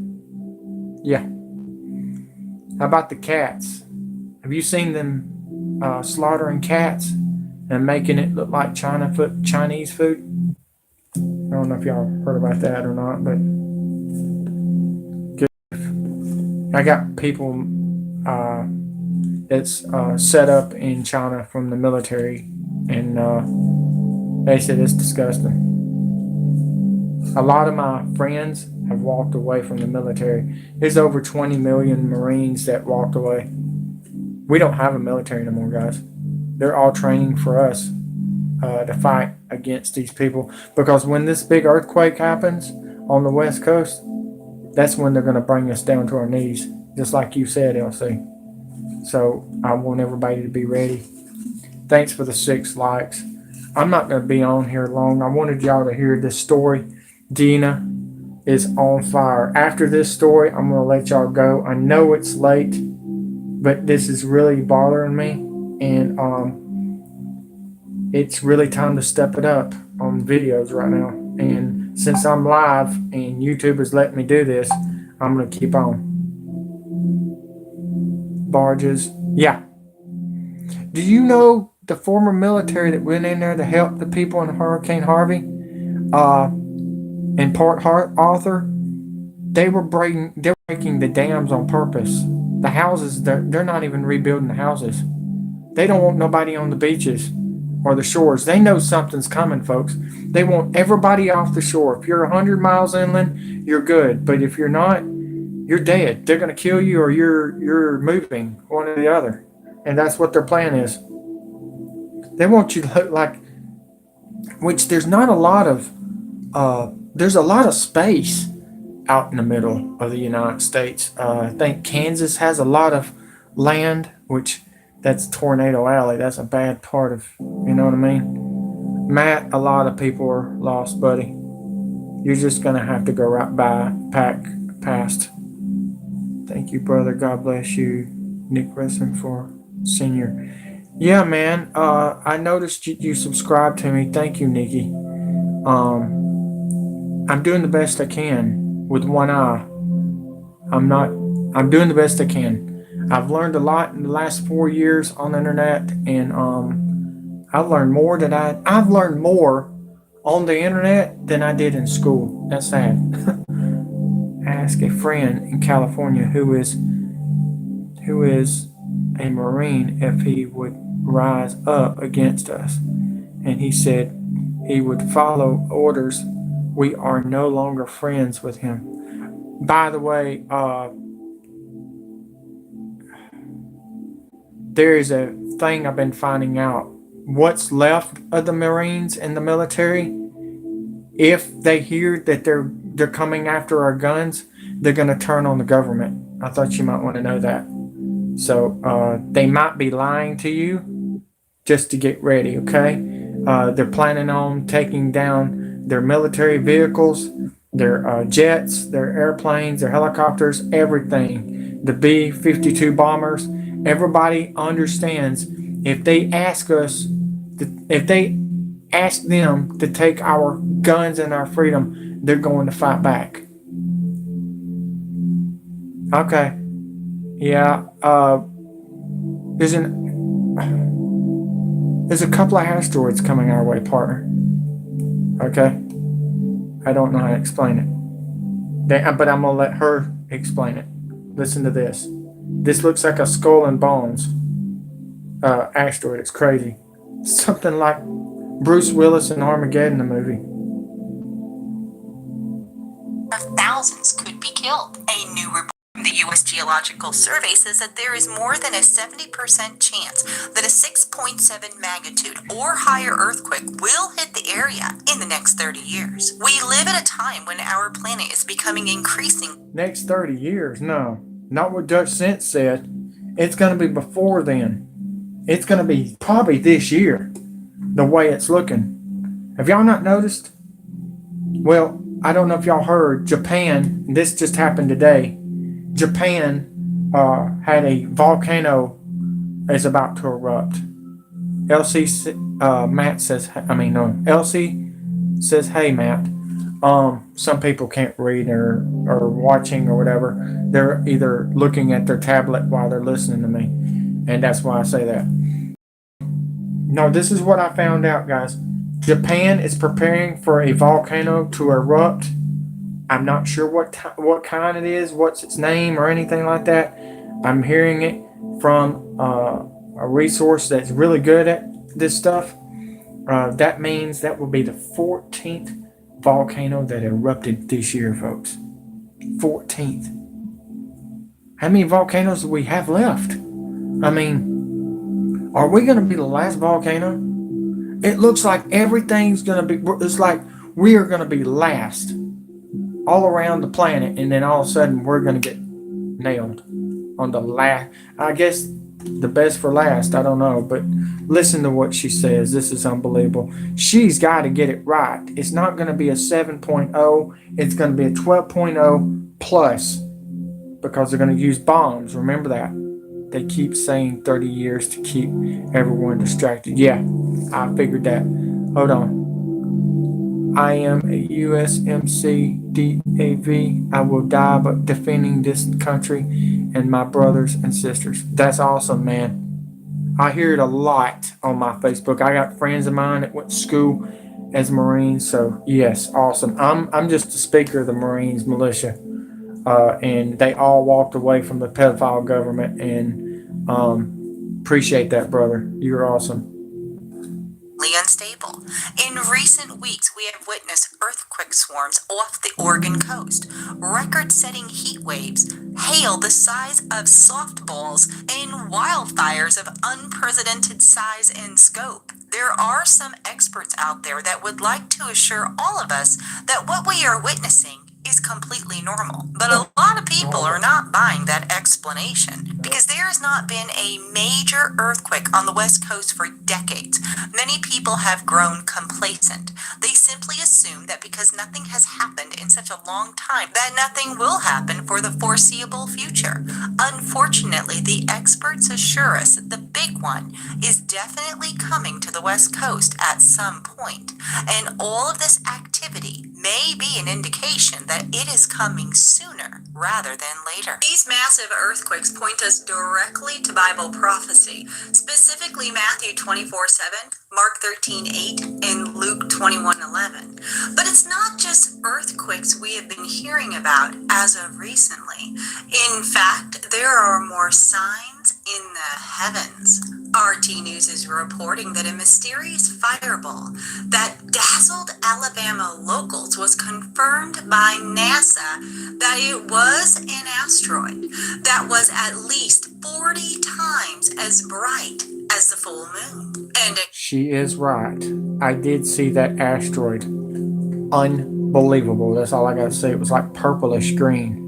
How about the cats? Have you seen them slaughtering cats and making it look like Chinese food? I don't know if y'all heard about that or not, but I got people that's set up in China from the military, and they said it's disgusting. A lot of my friends have walked away from the military. There's over 20 million Marines that walked away. We don't have a military anymore, guys. They're all training for us to fight against these people, because when this big earthquake happens on the West Coast, that's when they're going to bring us down to our knees, just like you said, LC. So I want everybody to be ready. Thanks for the 6 likes. I'm not going to be on here long. I wanted y'all to hear this story. Dina is on fire. After this story, I'm going to let y'all go. I know it's late, but this is really bothering me, and it's really time to step it up on videos right now. And since I'm live and YouTube is letting me do this, I'm going to keep on. Barges. Yeah. Do you know the former military that went in there to help the people in Hurricane Harvey? And part author, they're breaking the dams on purpose. The houses, they're not even rebuilding the houses. They don't want nobody on the beaches or the shores. They know something's coming, folks. They want everybody off the shore. If you're 100 miles inland, you're good. But if you're not, you're dead. They're going to kill you, or you're moving, one or the other. And that's what their plan is. They want you to look like which there's not a lot of, there's a lot of space out in the middle of the United States. I think Kansas has a lot of land, which that's Tornado Alley. That's a bad part of, you know what I mean? Matt, a lot of people are lost, buddy. You're just going to have to go right past. Thank you, brother. God bless you. Nick Wrestling for Senior. Yeah, man. I noticed you subscribed to me. Thank you, Nikki. I'm doing the best I can with one eye. I'm doing the best I can. I've learned a lot in the last 4 years on the internet, and I've learned more on the internet than I did in school. That's sad. Ask a friend in California who is a Marine if he would rise up against us, and he said he would follow orders. We are no longer friends with him. By the way, there is a thing I've been finding out. What's left of the Marines and the military, if they hear that they're coming after our guns, they're going to turn on the government. I thought you might want to know that. So they might be lying to you just to get ready, okay? They're planning on taking down their military vehicles, their jets, their airplanes, their helicopters, everything. The B-52 bombers. Everybody understands if they ask them to take our guns and our freedom, they're going to fight back. Okay. Yeah. There's a couple of asteroids coming our way, partner. Okay. I don't know how to explain it. But I'm gonna let her explain it. Listen to this. This looks like a skull and bones asteroid. It's crazy. Something like Bruce Willis in Armageddon, the movie. Thousands could be killed. A new report from the U.S. Geological Survey says that there is more than a 70% chance that a 6.7 magnitude or higher earthquake will hit the area in the next 30 years. We live at a time when our planet is becoming increasing. Next 30 years? No. Not what Dutch Sense said. It's going to be before then. It's going to be probably this year, the way it's looking. Have y'all not noticed? Well, I don't know if y'all heard, Japan, this just happened today. Japan had a volcano is about to erupt. Elsie says, hey, Matt. Some people can't read or watching or whatever. They're either looking at their tablet while they're listening to me. And that's why I say that. No, this is what I found out, guys. Japan is preparing for a volcano to erupt. I'm not sure what kind it is, what's its name or anything like that. I'm hearing it from a resource that's really good at this stuff. That means that will be the 14th volcano that erupted this year, folks. 14th. How many volcanoes do we have left? I mean, are we going to be the last volcano? It looks like everything's going to be, it's like we are going to be last all around the planet, and then all of a sudden we're going to get nailed on the last. I guess the best for last, I don't know, but listen to what she says. This is unbelievable. She's got to get it right. It's not going to be a 7.0. It's going to be a 12.0 plus, because they're going to use bombs. Remember that. They keep saying 30 years to keep everyone distracted. Yeah, I figured that. Hold on. I am a USMC DAV. I will die but defending this country and my brothers and sisters. That's awesome, man. I hear it a lot on my Facebook. I got friends of mine that went to school as Marines. So yes, awesome. I'm just the speaker of the Marines militia. And they all walked away from the pedophile government, and appreciate that, brother. You're awesome. Unstable. In recent weeks, we have witnessed earthquake swarms off the Oregon coast, record-setting heat waves, hail the size of softballs, and wildfires of unprecedented size and scope. There are some experts out there that would like to assure all of us that what we are witnessing is completely normal. But a lot of people are not buying that explanation because there has not been a major earthquake on the West Coast for decades. Many people have grown complacent. They simply assume that because nothing has happened in such a long time, that nothing will happen for the foreseeable future. Unfortunately, the experts assure us that the big one is definitely coming to the West Coast at some point, and all of this activity may be an indication that it is coming sooner rather than later. These massive earthquakes point us directly to Bible prophecy, specifically Matthew 24:7, Mark 13:8, and Luke 21:11. But it's not just earthquakes we have been hearing about as of recently. In fact, there are more signs in the heavens. RT News is reporting that a mysterious fireball that dazzled Alabama locals was confirmed by NASA that it was an asteroid that was at least 40 times as bright as the full moon. And She is right. I did see that asteroid. Unbelievable. That's all I got to say. It was like purplish green.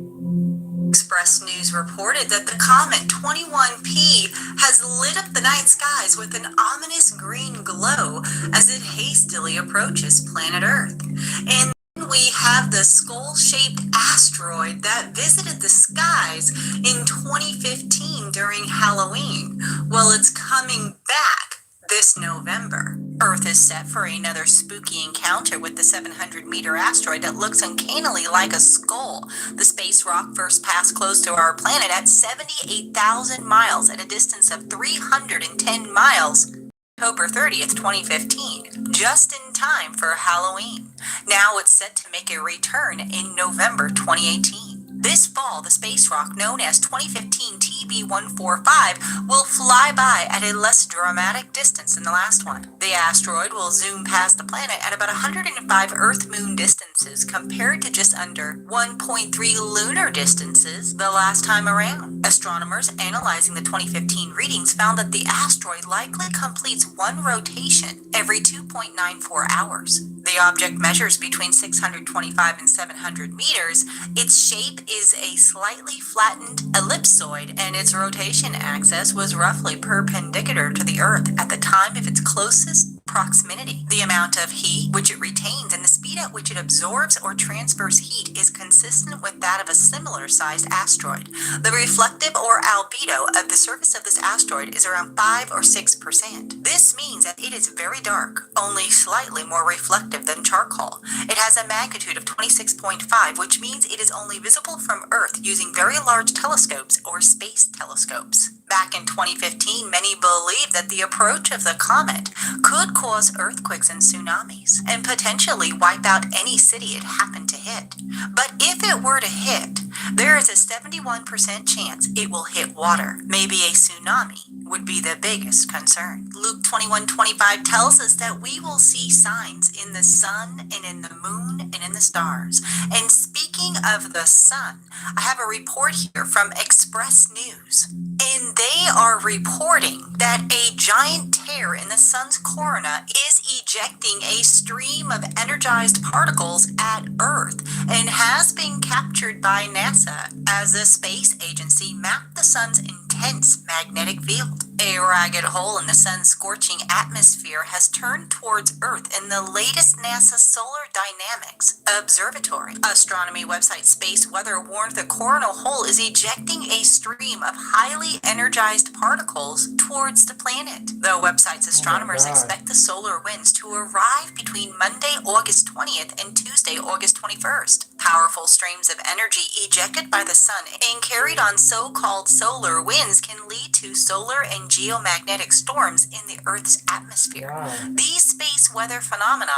Express News reported that the comet 21P has lit up the night skies with an ominous green glow as it hastily approaches planet Earth. And then we have the skull-shaped asteroid that visited the skies in 2015 during Halloween. Well, it's coming back this November. Earth is set for another spooky encounter with the 700-meter asteroid that looks uncannily like a skull. The space rock first passed close to our planet at 78,000 miles at a distance of 310 miles. October 30th, 2015, just in time for Halloween. Now it's set to make a return in November 2018. This fall, the space rock known as 2015 TB145 will fly by at a less dramatic distance than the last one. The asteroid will zoom past the planet at about 105 Earth-Moon distances compared to just under 1.3 lunar distances the last time around. Astronomers analyzing the 2015 readings found that the asteroid likely completes one rotation every 2.94 hours. The object measures between 625 and 700 meters. Its shape is a slightly flattened ellipsoid, and its rotation axis was roughly perpendicular to the Earth at the time of its closest proximity. The amount of heat which it retains and the speed at which it absorbs or transfers heat is consistent with that of a similar-sized asteroid. The reflective or albedo of the surface of this asteroid is around 5 or 6%. This means that it is very dark, only slightly more reflective than charcoal. It has a magnitude of 26.5, which means it is only visible from Earth using very large telescopes or space telescopes. Back in 2015, many believed that the approach of the comet could cause earthquakes and tsunamis, and potentially wipe out any city it happened to hit. But if it were to hit, there is a 71% chance it will hit water. Maybe a tsunami would be the biggest concern. Luke 21:25 tells us that we will see signs in the sun and in the moon and in the stars. And speaking of the sun, I have a report here from Express News. And they are reporting that a giant tear in the sun's corona is ejecting a stream of energized particles at Earth and has been captured by NASA as the space agency mapped the sun's intense magnetic field. A ragged hole in the sun's scorching atmosphere has turned towards Earth in the latest NASA Solar Dynamics Observatory. Astronomy website Space Weather warned the coronal hole is ejecting a stream of highly energized particles towards the planet. The website's astronomers expect the solar winds to arrive between Monday, August 20th and Tuesday, August 21st. Powerful streams of energy ejected by the sun and carried on so-called solar winds can lead to solar and geomagnetic storms in the Earth's atmosphere. These space weather phenomena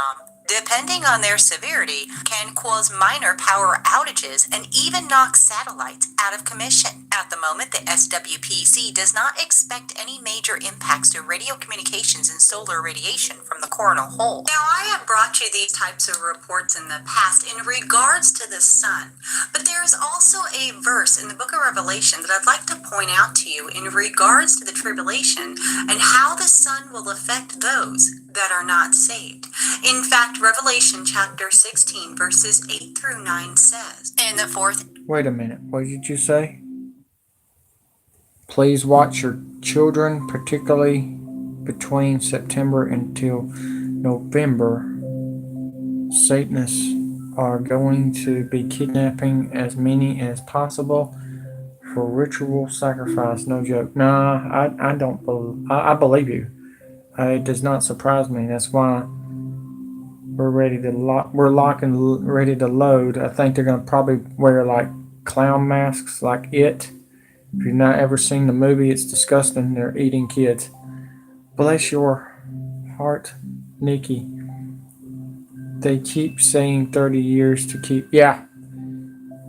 depending on their severity, can cause minor power outages and even knock satellites out of commission. At the moment, the SWPC does not expect any major impacts to radio communications and solar radiation from the coronal hole. Now, I have brought you these types of reports in the past in regards to the sun, but there is also a verse in the book of Revelation that I'd like to point out to you in regards to the tribulation and how the sun will affect those that are not saved. In fact, Revelation chapter 16, verses 8 through 9 says, in the fourth... Wait a minute. What did you say? Please watch your children, particularly between September until November. Satanists are going to be kidnapping as many as possible for ritual sacrifice. No joke. Nah, I don't believe. I believe you. It does not surprise me. That's why we're ready to lock. We're locking, ready to load. I think they're gonna probably wear like clown masks, like It. If you've not ever seen the movie, it's disgusting. They're eating kids. Bless your heart, Nikki. They keep saying 30 years to keep. Yeah,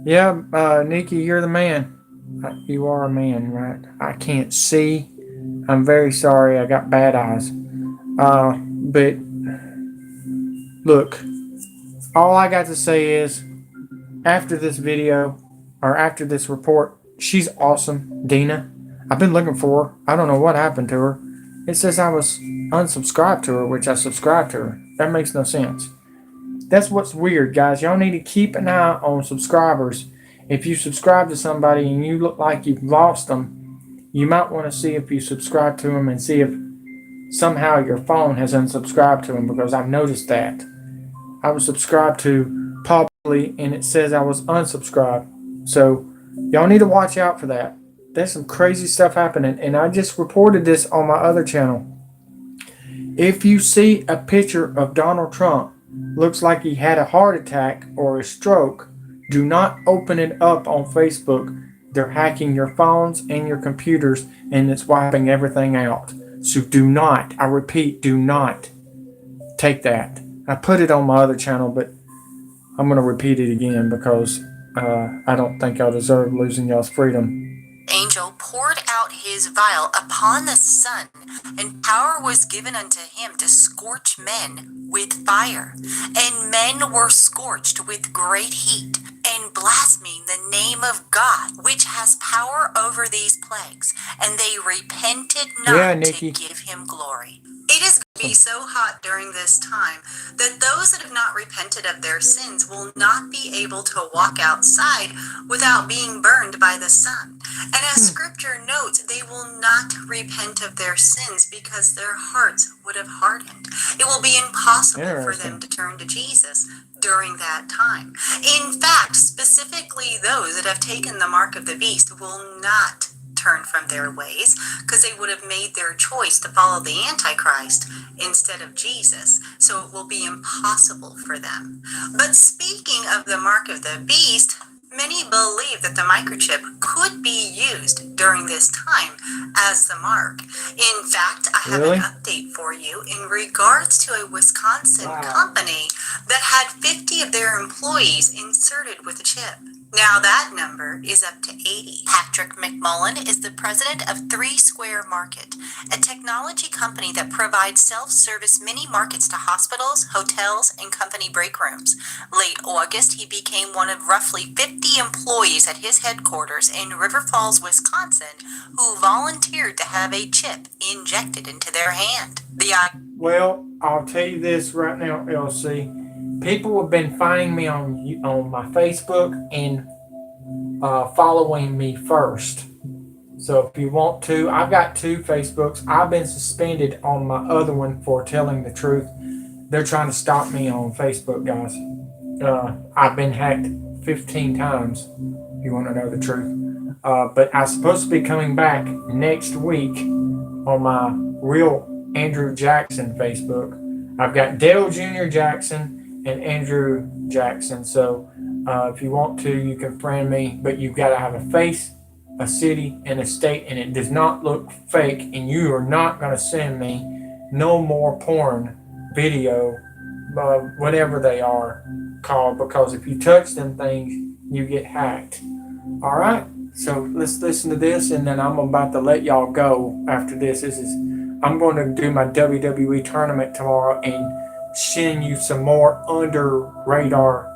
Nikki, you're the man. You are a man, right? I can't see. I'm very sorry. I got bad eyes. But look, all I got to say is, after this video or after this report, she's awesome, Dina. I've been looking for her. I don't know what happened to her. It says I was unsubscribed to her, which I subscribed to her. That makes no sense. That's what's weird, guys. Y'all need to keep an eye on subscribers. If you subscribe to somebody and you look like you've lost them, you might want to see if you subscribe to them and see if somehow your phone has unsubscribed to them, because I've noticed that. I was subscribed to Begley and it says I was unsubscribed. So y'all need to watch out for that. There's some crazy stuff happening, and I just reported this on my other channel. If you see a picture of Donald Trump, looks like he had a heart attack or a stroke, do not open it up on Facebook. They're hacking your phones and your computers, and it's wiping everything out. So do not, I repeat, do not take that. I put it on my other channel, but I'm going to repeat it again because I don't think I deserve losing y'all's freedom. Angel poured out his vial upon the sun, and power was given unto him to scorch men with fire. And men were scorched with great heat, and blaspheming the name of God, which has power over these plagues. And they repented not to give him glory. It is going to be so hot during this time that those that have not repented of their sins will not be able to walk outside without being burned by the sun. And as scripture notes, they will not repent of their sins because their hearts would have hardened. It will be impossible for them to turn to Jesus during that time. In fact, specifically those that have taken the mark of the beast will not turn from their ways, because they would have made their choice to follow the Antichrist instead of Jesus. So it will be impossible for them. But speaking of the mark of the beast, many believe that the microchip could be used during this time as the mark. In fact, I have an update for you in regards to a Wisconsin company that had 50 of their employees inserted with a chip. Now that number is up to 80. Patrick McMullen is the president of 3 Square Market, a technology company that provides self-service mini markets to hospitals, hotels, and company break rooms. Late August, he became one of roughly 50 employees at his headquarters in River Falls, Wisconsin, who volunteered to have a chip injected into their hand. Well, I'll tell you this right now, LC. People have been finding me on my Facebook and following me first. So if you want to, I've got 2 Facebooks. I've been suspended on my other one for telling the truth. They're trying to stop me on Facebook, guys. I've been hacked 15 times, if you want to know the truth. But I'm supposed to be coming back next week on my real Andrew Jackson Facebook. I've got Dale Jr. Jackson and Andrew Jackson. So if you want to, you can friend me, but you've got to have a face, a city, and a state, and it does not look fake, and you are not going to send me no more porn video whatever they are called, because if you touch them things, you get hacked. All right, so let's listen to this, and then I'm about to let y'all go after this. I'm going to do my WWE tournament tomorrow and send you some more under radar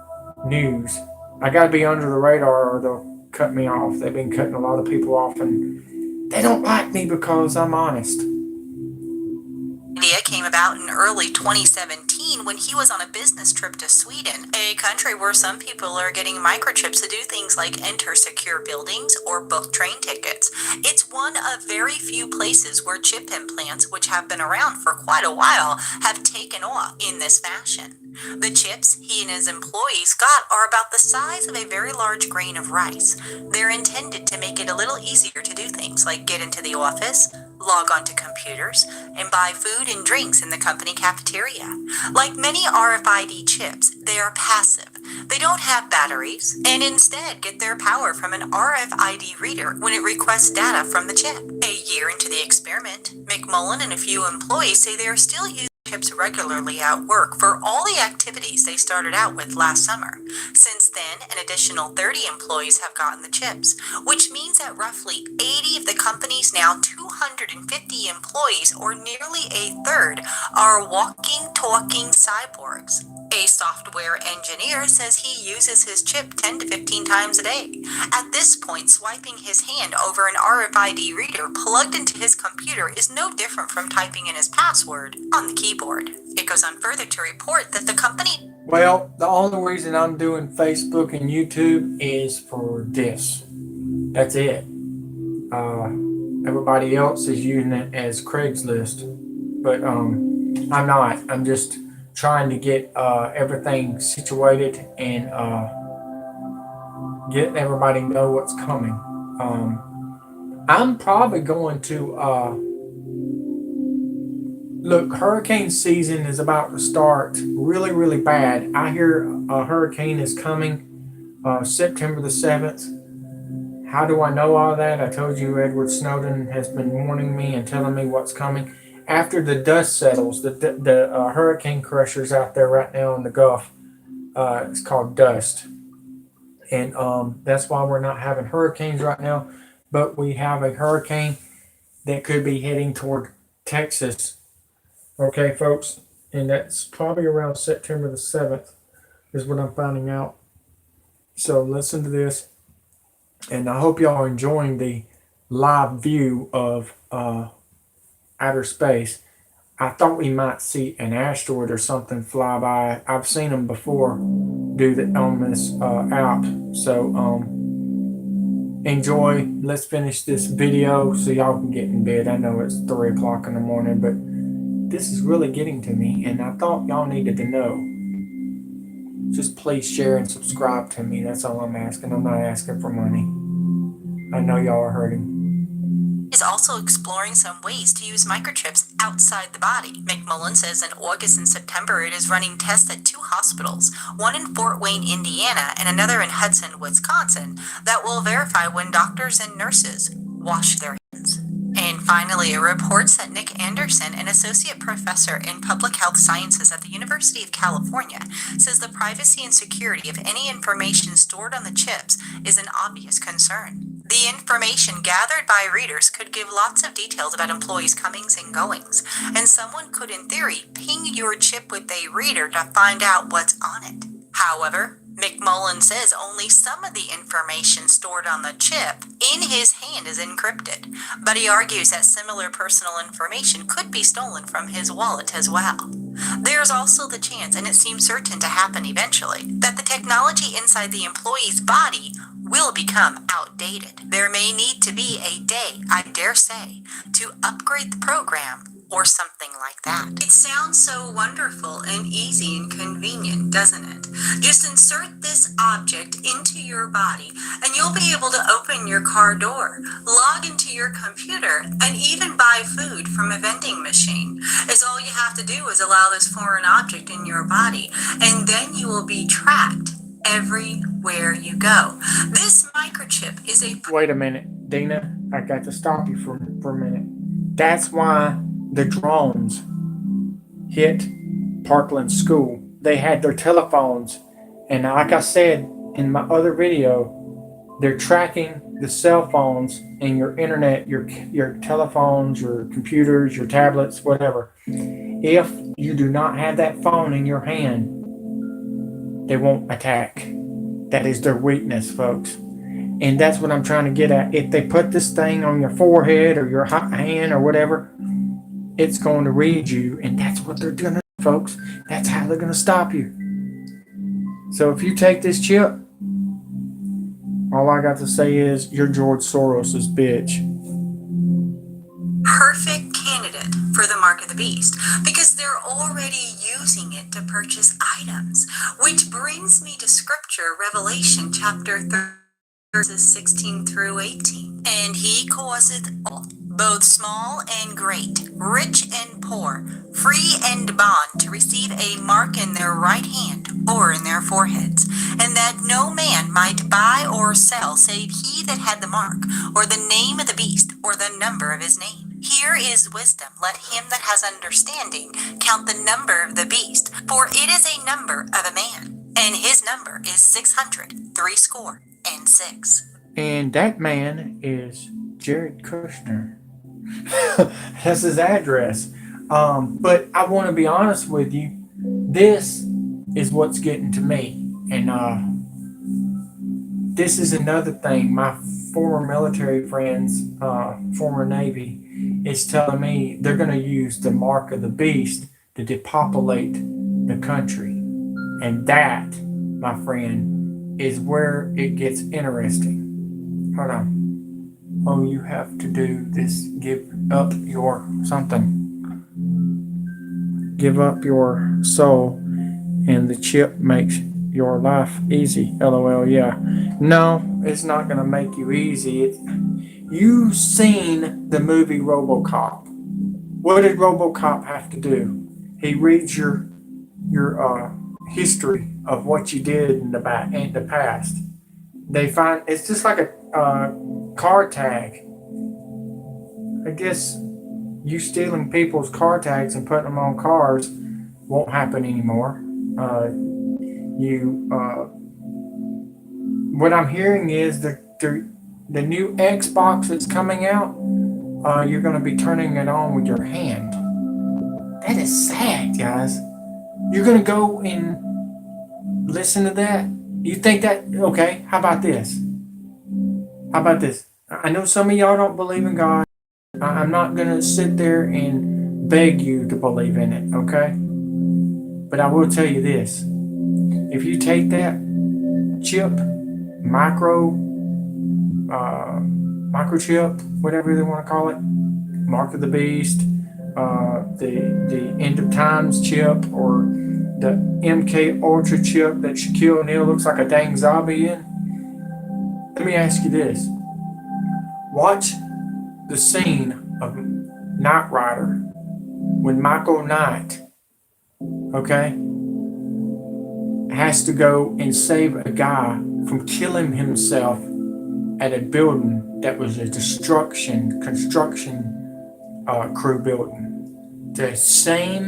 news. I got to be under the radar or they'll cut me off. They've been cutting a lot of people off, and they don't like me because I'm honest. Idea came about in early 2017 when he was on a business trip to Sweden, a country where some people are getting microchips to do things like enter secure buildings or book train tickets. It's one of very few places where chip implants, which have been around for quite a while, have taken off in this fashion. The chips he and his employees got are about the size of a very large grain of rice. They're intended to make it a little easier to do things like get into the office, log onto computers, and buy food and drinks in the company cafeteria. Like many RFID chips, they are passive. They don't have batteries and instead get their power from an RFID reader when it requests data from the chip. A year into the experiment, McMullen and a few employees say they are still using chips regularly at work for all the activities they started out with last summer. Since then, an additional 30 employees have gotten the chips, which means that roughly 80 of the company's now 250 employees, or nearly a third, are walking, talking cyborgs. A software engineer says he uses his chip 10 to 15 times a day. At this point, swiping his hand over an RFID reader plugged into his computer is no different from typing in his password on the keyboard. It goes on further to report that the company... Well, the only reason I'm doing Facebook and YouTube is for this. That's it. Everybody else is using it as Craigslist, but I'm not. I'm just trying to get everything situated and get everybody know what's coming. I'm probably going to look, hurricane season is about to start really, really bad. I hear a hurricane is coming September the 7th. How do I know all that? I told you Edward Snowden has been warning me and telling me what's coming. After the dust settles, the hurricane crushers out there right now in the Gulf, it's called dust. And that's why we're not having hurricanes right now. But we have a hurricane that could be heading toward Texas. Okay, folks? And that's probably around September the 7th is what I'm finding out. So listen to this. And I hope y'all are enjoying the live view of outer space. I thought we might see an asteroid or something fly by. I've seen them before do that on this app. So enjoy. Let's finish this video so y'all can get in bed. I know it's 3 o'clock in the morning, but this is really getting to me, and I thought y'all needed to know. Just please share and subscribe to me. That's all I'm asking. I'm not asking for money. I know y'all are hurting. Is also exploring some ways to use microchips outside the body. McMullen says in August and September it is running tests at 2 hospitals, one in Fort Wayne, Indiana, and another in Hudson, Wisconsin, that will verify when doctors and nurses wash their hands. And finally, it reports that Nick Anderson, an associate professor in public health sciences at the University of California, says the privacy and security of any information stored on the chips is an obvious concern. The information gathered by readers could give lots of details about employees' comings and goings, and someone could, in theory, ping your chip with a reader to find out what's on it. However, McMullen says only some of the information stored on the chip in his hand is encrypted, but he argues that similar personal information could be stolen from his wallet as well. There's also the chance, and it seems certain to happen eventually, that the technology inside the employee's body will become outdated. There may need to be a day, I dare say, to upgrade the program or something like that. It sounds so wonderful and easy and convenient, doesn't it? Just insert this object into your body and you'll be able to open your car door, log into your computer, and even buy food from a vending machine. It's all you have to do is allow this foreign object in your body, and then you will be tracked everywhere you go. This microchip is a... Wait a minute, Dina. I got to stop you for a minute. That's why the drones hit Parkland School they had their telephones, and like I said in my other video, they're tracking the cell phones and your internet, your telephones, your computers, your tablets, whatever. If you do not have that phone in your hand, they won't attack. That is their weakness, folks. And that's what I'm trying to get at. If they put this thing on your forehead or your hand or whatever, it's going to read you, and that's what they're doing, folks. That's how they're going to stop you. So if you take this chip, all I got to say is you're George Soros's bitch. Perfect candidate for the mark of the beast because they're already using it to purchase items, which brings me to scripture, Revelation chapter 3, verses 16 through 18. And he causeth all, both small and great, rich and poor, free and bond, to receive a mark in their right hand or in their foreheads, and that no man might buy or sell save he that had the mark, or the name of the beast, or the number of his name. Here is wisdom. Let him that has understanding count the number of the beast, for it is a number of a man, and his number is 666. And that man is Jared Kushner. That's his address. But I want to be honest with you. This is what's getting to me. And this is another thing. My former military friends, former Navy, is telling me they're going to use the mark of the beast to depopulate the country. And that, my friend, is where it gets interesting. Hold on. Oh, you have to do this. Give up your something. Give up your soul, and the chip makes your life easy. LOL, yeah. No, it's not going to make you easy. You've seen the movie RoboCop. What did RoboCop have to do? He reads your history of what you did in the past. They find it's just like a car tag. I guess you stealing people's car tags and putting them on cars won't happen anymore. What I'm hearing is the new Xbox that's coming out, you're going to be turning it on with your hand. That is sad, guys. You're going to go and listen to that? You think that, okay, how about this? I know some of y'all don't believe in God. I'm not going to sit there and beg you to believe in it, okay? But I will tell you this. If you take that chip, microchip, whatever they want to call it, mark of the beast, the end of times chip, or the MK Ultra chip that Shaquille O'Neal looks like a dang zombie in, let me ask you this. Watch the scene of Knight Rider when Michael Knight, okay, has to go and save a guy from killing himself at a building that was a construction crew building. The same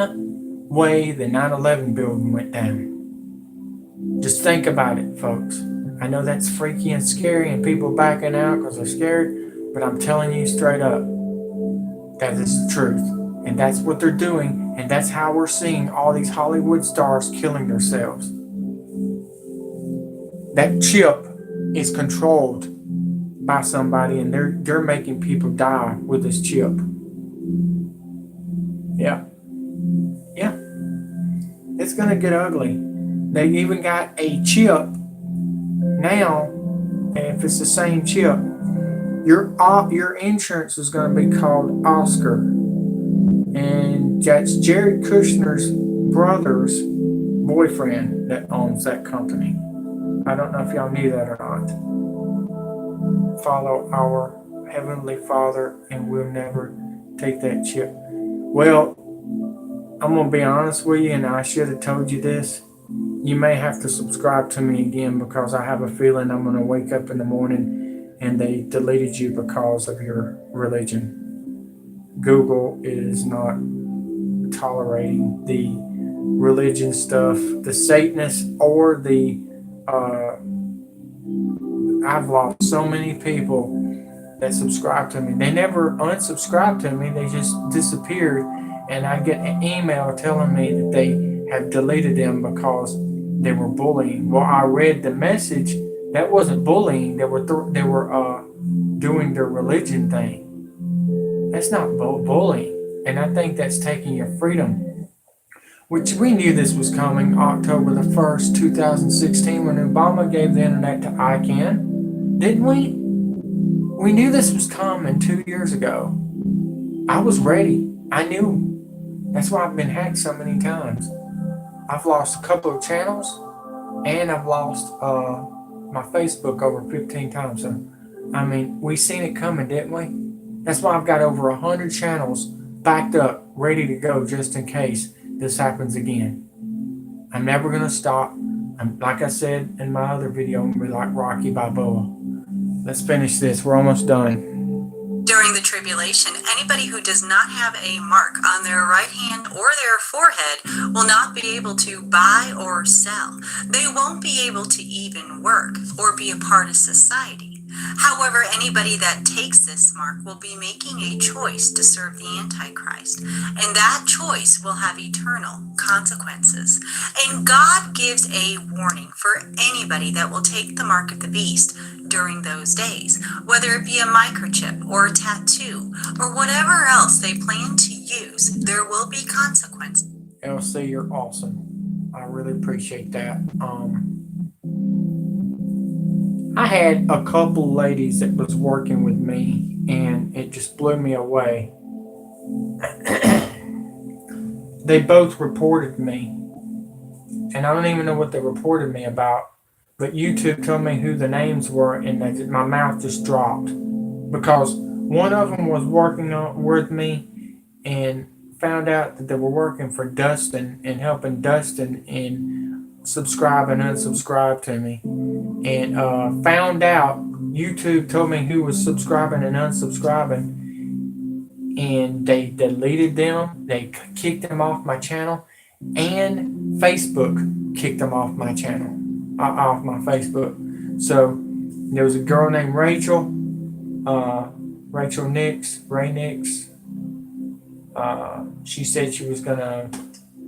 way the 9/11 building went down. Just think about it, folks. I know that's freaky and scary and people backing out because they're scared, but I'm telling you straight up, that is the truth. And that's what they're doing, and that's how we're seeing all these Hollywood stars killing themselves. That chip is controlled by somebody, and they're making people die with this chip. Yeah. It's gonna get ugly. They even got a chip now, and if it's the same chip, your insurance is gonna be called Oscar, and that's Jared Kushner's brother's boyfriend that owns that company. I don't know if y'all knew that or not. Follow our Heavenly Father and we'll never take that chip. Well, I'm going to be honest with you, and I should have told you this. You may have to subscribe to me again because I have a feeling I'm going to wake up in the morning and they deleted you because of your religion. Google is not tolerating the religion stuff, the Satanists or the I've lost so many people that subscribe to me. They never unsubscribed to me, they just disappeared, and I get an email telling me that they have deleted them because they were bullying. Well, I read the message. That wasn't bullying. They were doing their religion thing. That's not bullying, and I think that's taking your freedom. Which we knew this was coming October the 1st, 2016, when Obama gave the internet to ICANN, didn't we? We knew this was coming 2 years ago. I was ready. I knew. That's why I've been hacked so many times. I've lost a couple of channels, and I've lost my Facebook over 15 times. So, I mean, we seen it coming, didn't we? That's why I've got over 100 channels backed up, ready to go just in case this happens again. I'm never going to stop. Like I said in my other video, I'm going to be like Rocky Balboa. Let's finish this. We're almost done. During the tribulation, anybody who does not have a mark on their right hand or their forehead will not be able to buy or sell. They won't be able to even work or be a part of society. However, anybody that takes this mark will be making a choice to serve the Antichrist, and that choice will have eternal consequences. And God gives a warning for anybody that will take the mark of the beast during those days, whether it be a microchip or a tattoo or whatever else they plan to use. There will be consequences. LC, you're awesome. I really appreciate that. I had a couple ladies that was working with me, and it just blew me away. They both reported me, and I don't even know what they reported me about, but YouTube told me who the names were, and my mouth just dropped, because one of them was working with me and found out that they were working for Dustin and helping Dustin and subscribe and unsubscribe to me, and found out YouTube told me who was subscribing and unsubscribing, and they deleted them. They kicked them off my channel, and Facebook kicked them off my channel, off my Facebook. So there was a girl named Rachel Nix, Ray Nix. She said she was gonna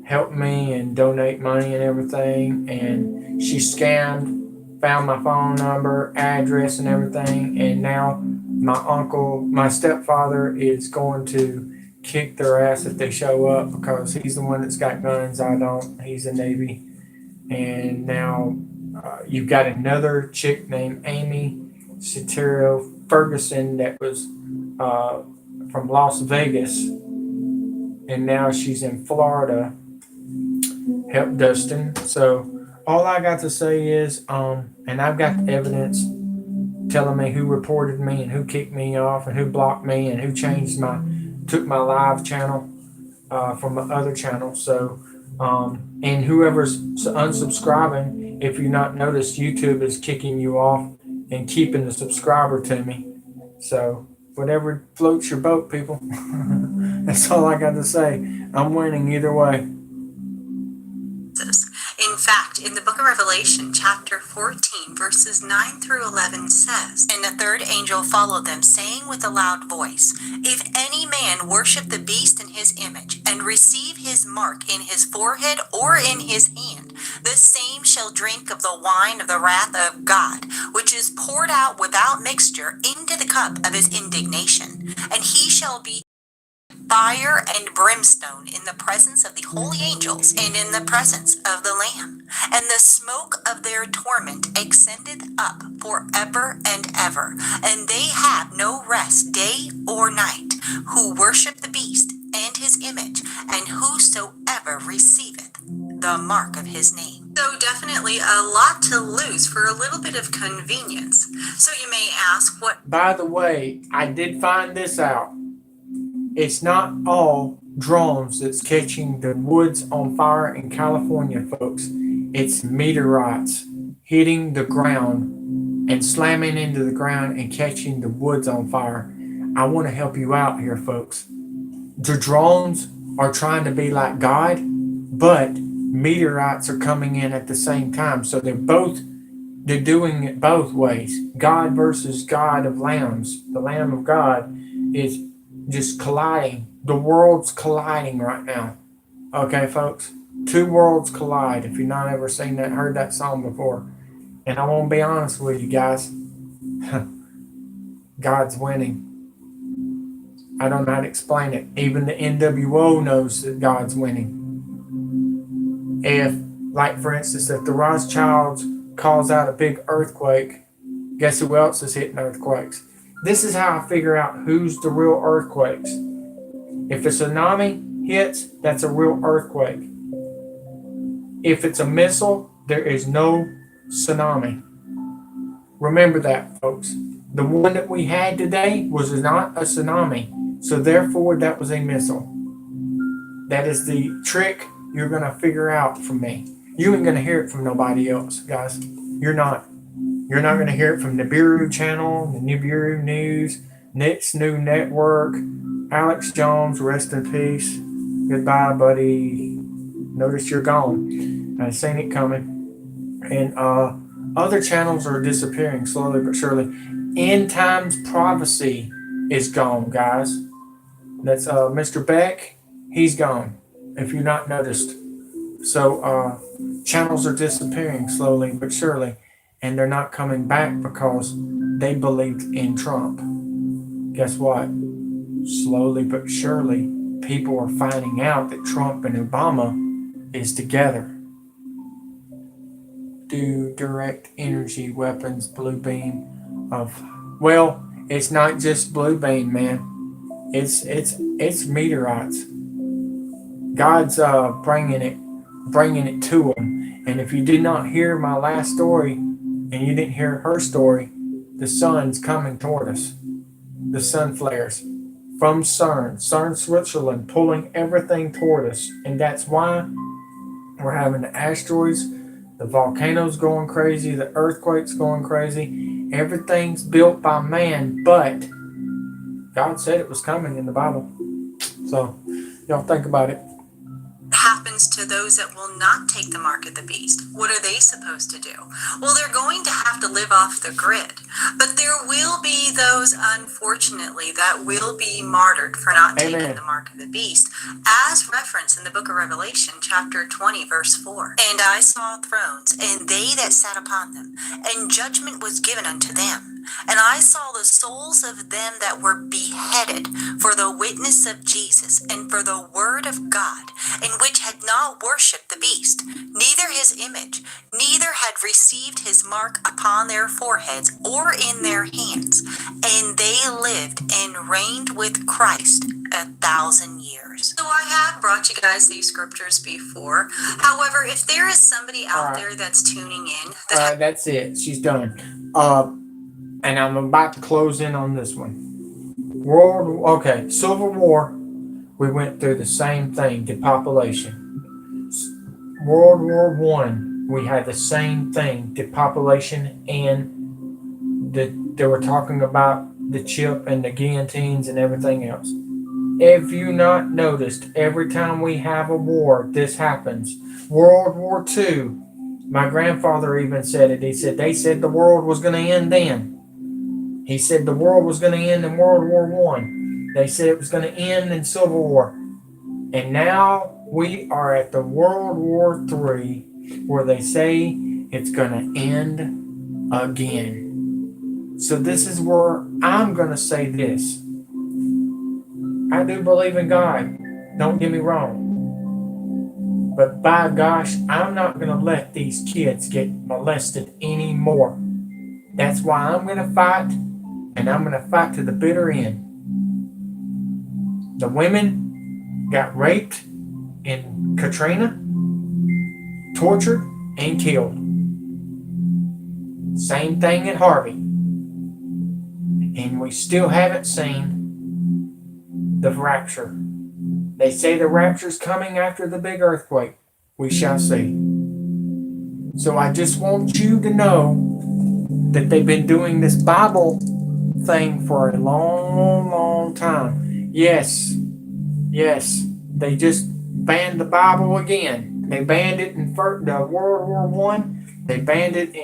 help me and donate money and everything, and she scammed, found my phone number, address, and everything, and now my stepfather is going to kick their ass if they show up, because he's the one that's got guns. I don't. He's a Navy. And now you've got another chick named Amy Soterio Ferguson that was from Las Vegas, and now she's in Florida. Help Dustin. So all I got to say is, and I've got the evidence telling me who reported me and who kicked me off and who blocked me and who took my live channel from my other channel. So, and whoever's unsubscribing, if you're not noticed, YouTube is kicking you off and keeping the subscriber to me. So whatever floats your boat, people. That's all I got to say. I'm winning either way. In fact, in the book of Revelation, chapter 14, verses 9 through 11 says, "And the third angel followed them, saying with a loud voice, If any man worship the beast in his image, and receive his mark in his forehead or in his hand, the same shall drink of the wine of the wrath of God, which is poured out without mixture into the cup of his indignation. And he shall be fire and brimstone in the presence of the holy angels and in the presence of the Lamb. And the smoke of their torment ascendeth up forever and ever. And they have no rest day or night, who worship the beast and his image, and whosoever receiveth the mark of his name." So definitely a lot to lose for a little bit of convenience. So you may ask, what? By the way, I did find this out. It's not all drones that's catching the woods on fire in California, folks. It's meteorites hitting the ground and slamming into the ground and catching the woods on fire. I want to help you out here, folks. The drones are trying to be like God, but meteorites are coming in at the same time. So they're doing it both ways. God versus God of lambs. The Lamb of God is just colliding. The world's colliding right now. Okay, folks? Two worlds collide. If you've not ever seen that, heard that song before. And I won't be honest with you guys. God's winning. I don't know how to explain it. Even the NWO knows that God's winning. If, like for instance, if the Rothschilds calls out a big earthquake, guess who else is hitting earthquakes? This is how I figure out who's the real earthquakes. If a tsunami hits, that's a real earthquake. If it's a missile, there is no tsunami. Remember that, folks. The one that we had today was not a tsunami. So therefore, that was a missile. That is the trick you're going to figure out from me. You ain't going to hear it from nobody else, guys. You're not. You're not going to hear it from the Nibiru channel, the Nibiru News, Nick's New Network, Alex Jones, rest in peace. Goodbye, buddy. Notice you're gone. I seen it coming. And other channels are disappearing slowly but surely. End Times Prophecy is gone, guys. That's Mr. Beck. He's gone, if you've not noticed. So channels are disappearing slowly but surely. And they're not coming back because they believed in Trump. Guess what? Slowly but surely, people are finding out that Trump and Obama is together. Do direct energy weapons, blue beam of... Well, it's not just blue beam, man. It's meteorites. God's bringing it to them. And if you did not hear my last story, and you didn't hear her story, the sun's coming toward us. The sun flares from CERN, Switzerland, pulling everything toward us. And that's why we're having the asteroids, the volcanoes going crazy, the earthquakes going crazy. Everything's built by man, but God said it was coming in the Bible. So, y'all think about it. Happens to those that will not take the mark of the beast? What are they supposed to do? Well, they're going to have to live off the grid. But there will be those, unfortunately, that will be martyred for not Amen. taking the mark of the beast, as referenced in the book of Revelation, chapter 20, verse 4. And I saw thrones, and they that sat upon them, and judgment was given unto them. And I saw the souls of them that were beheaded for the witness of Jesus and for the word of God, and which had not worshipped the beast, neither his image, neither had received his mark upon their foreheads or in their hands. And they lived and reigned with Christ 1,000 years. So I have brought you guys these scriptures before. However, if there is somebody out there that's tuning in... That's it. She's done. And I'm about to close in on this one. Civil War, we went through the same thing, depopulation. World War I, we had the same thing, depopulation, and they were talking about the chip and the guillotines and everything else. If you not noticed, every time we have a war, this happens. World War II, my grandfather even said it. They said the world was going to end then. He said the world was going to end in World War I. They said it was going to end in Civil War. And now we are at the World War III, where they say it's going to end again. So this is where I'm going to say this. I do believe in God. Don't get me wrong. But by gosh, I'm not going to let these kids get molested anymore. That's why I'm going to fight. And I'm going to fight to the bitter end. The women got raped in Katrina, tortured, and killed. Same thing at Harvey. And we still haven't seen the rapture. They say the rapture's coming after the big earthquake. We shall see. So I just want you to know that they've been doing this Bible thing for a long time. Yes, they just banned the Bible again. They banned it in the World War One. They banned it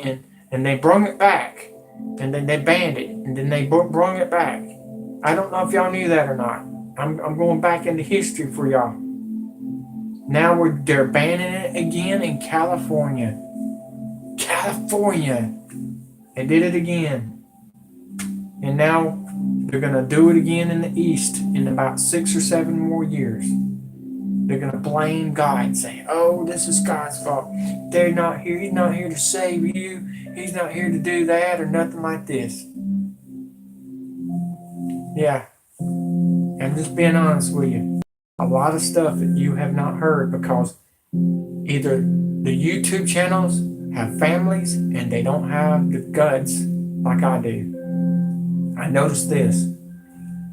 and they brung it back. And then they banned it, and then they brung it back. I don't know if y'all knew that or not. I'm going back into history for y'all. Now they're banning it again in California. California. They did it again. And now they're going to do it again in the East in about 6 or 7 more years. They're going to blame God, saying, oh, this is God's fault. They're not here. He's not here to save you. He's not here to do that or nothing like this. Yeah. I'm just being honest with you. A lot of stuff that you have not heard because either the YouTube channels have families and they don't have the guts like I do. I noticed this.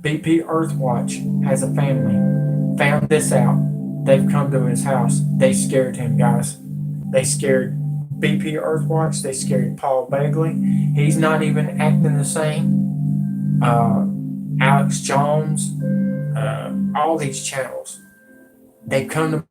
Bpearthwatch has a family. Found this out. They've come to his house. They scared him, guys. They scared Bpearthwatch. They scared Paul Begley. He's not even acting the same. Alex Jones. All these channels. They come to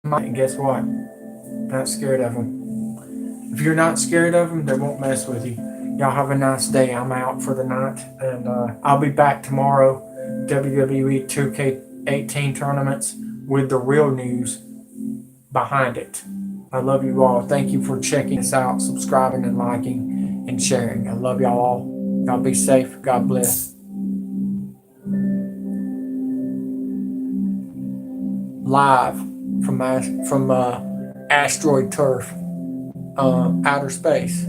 mind, and guess what? Not scared of them. If you're not scared of them, they won't mess with you. Y'all have a nice day. I'm out for the night, and I'll be back tomorrow. WWE 2K18 tournaments with the real news behind it. I love you all. Thank you for checking us out, subscribing and liking and sharing. I love y'all all. Y'all be safe. God bless. Live from asteroid turf, outer space.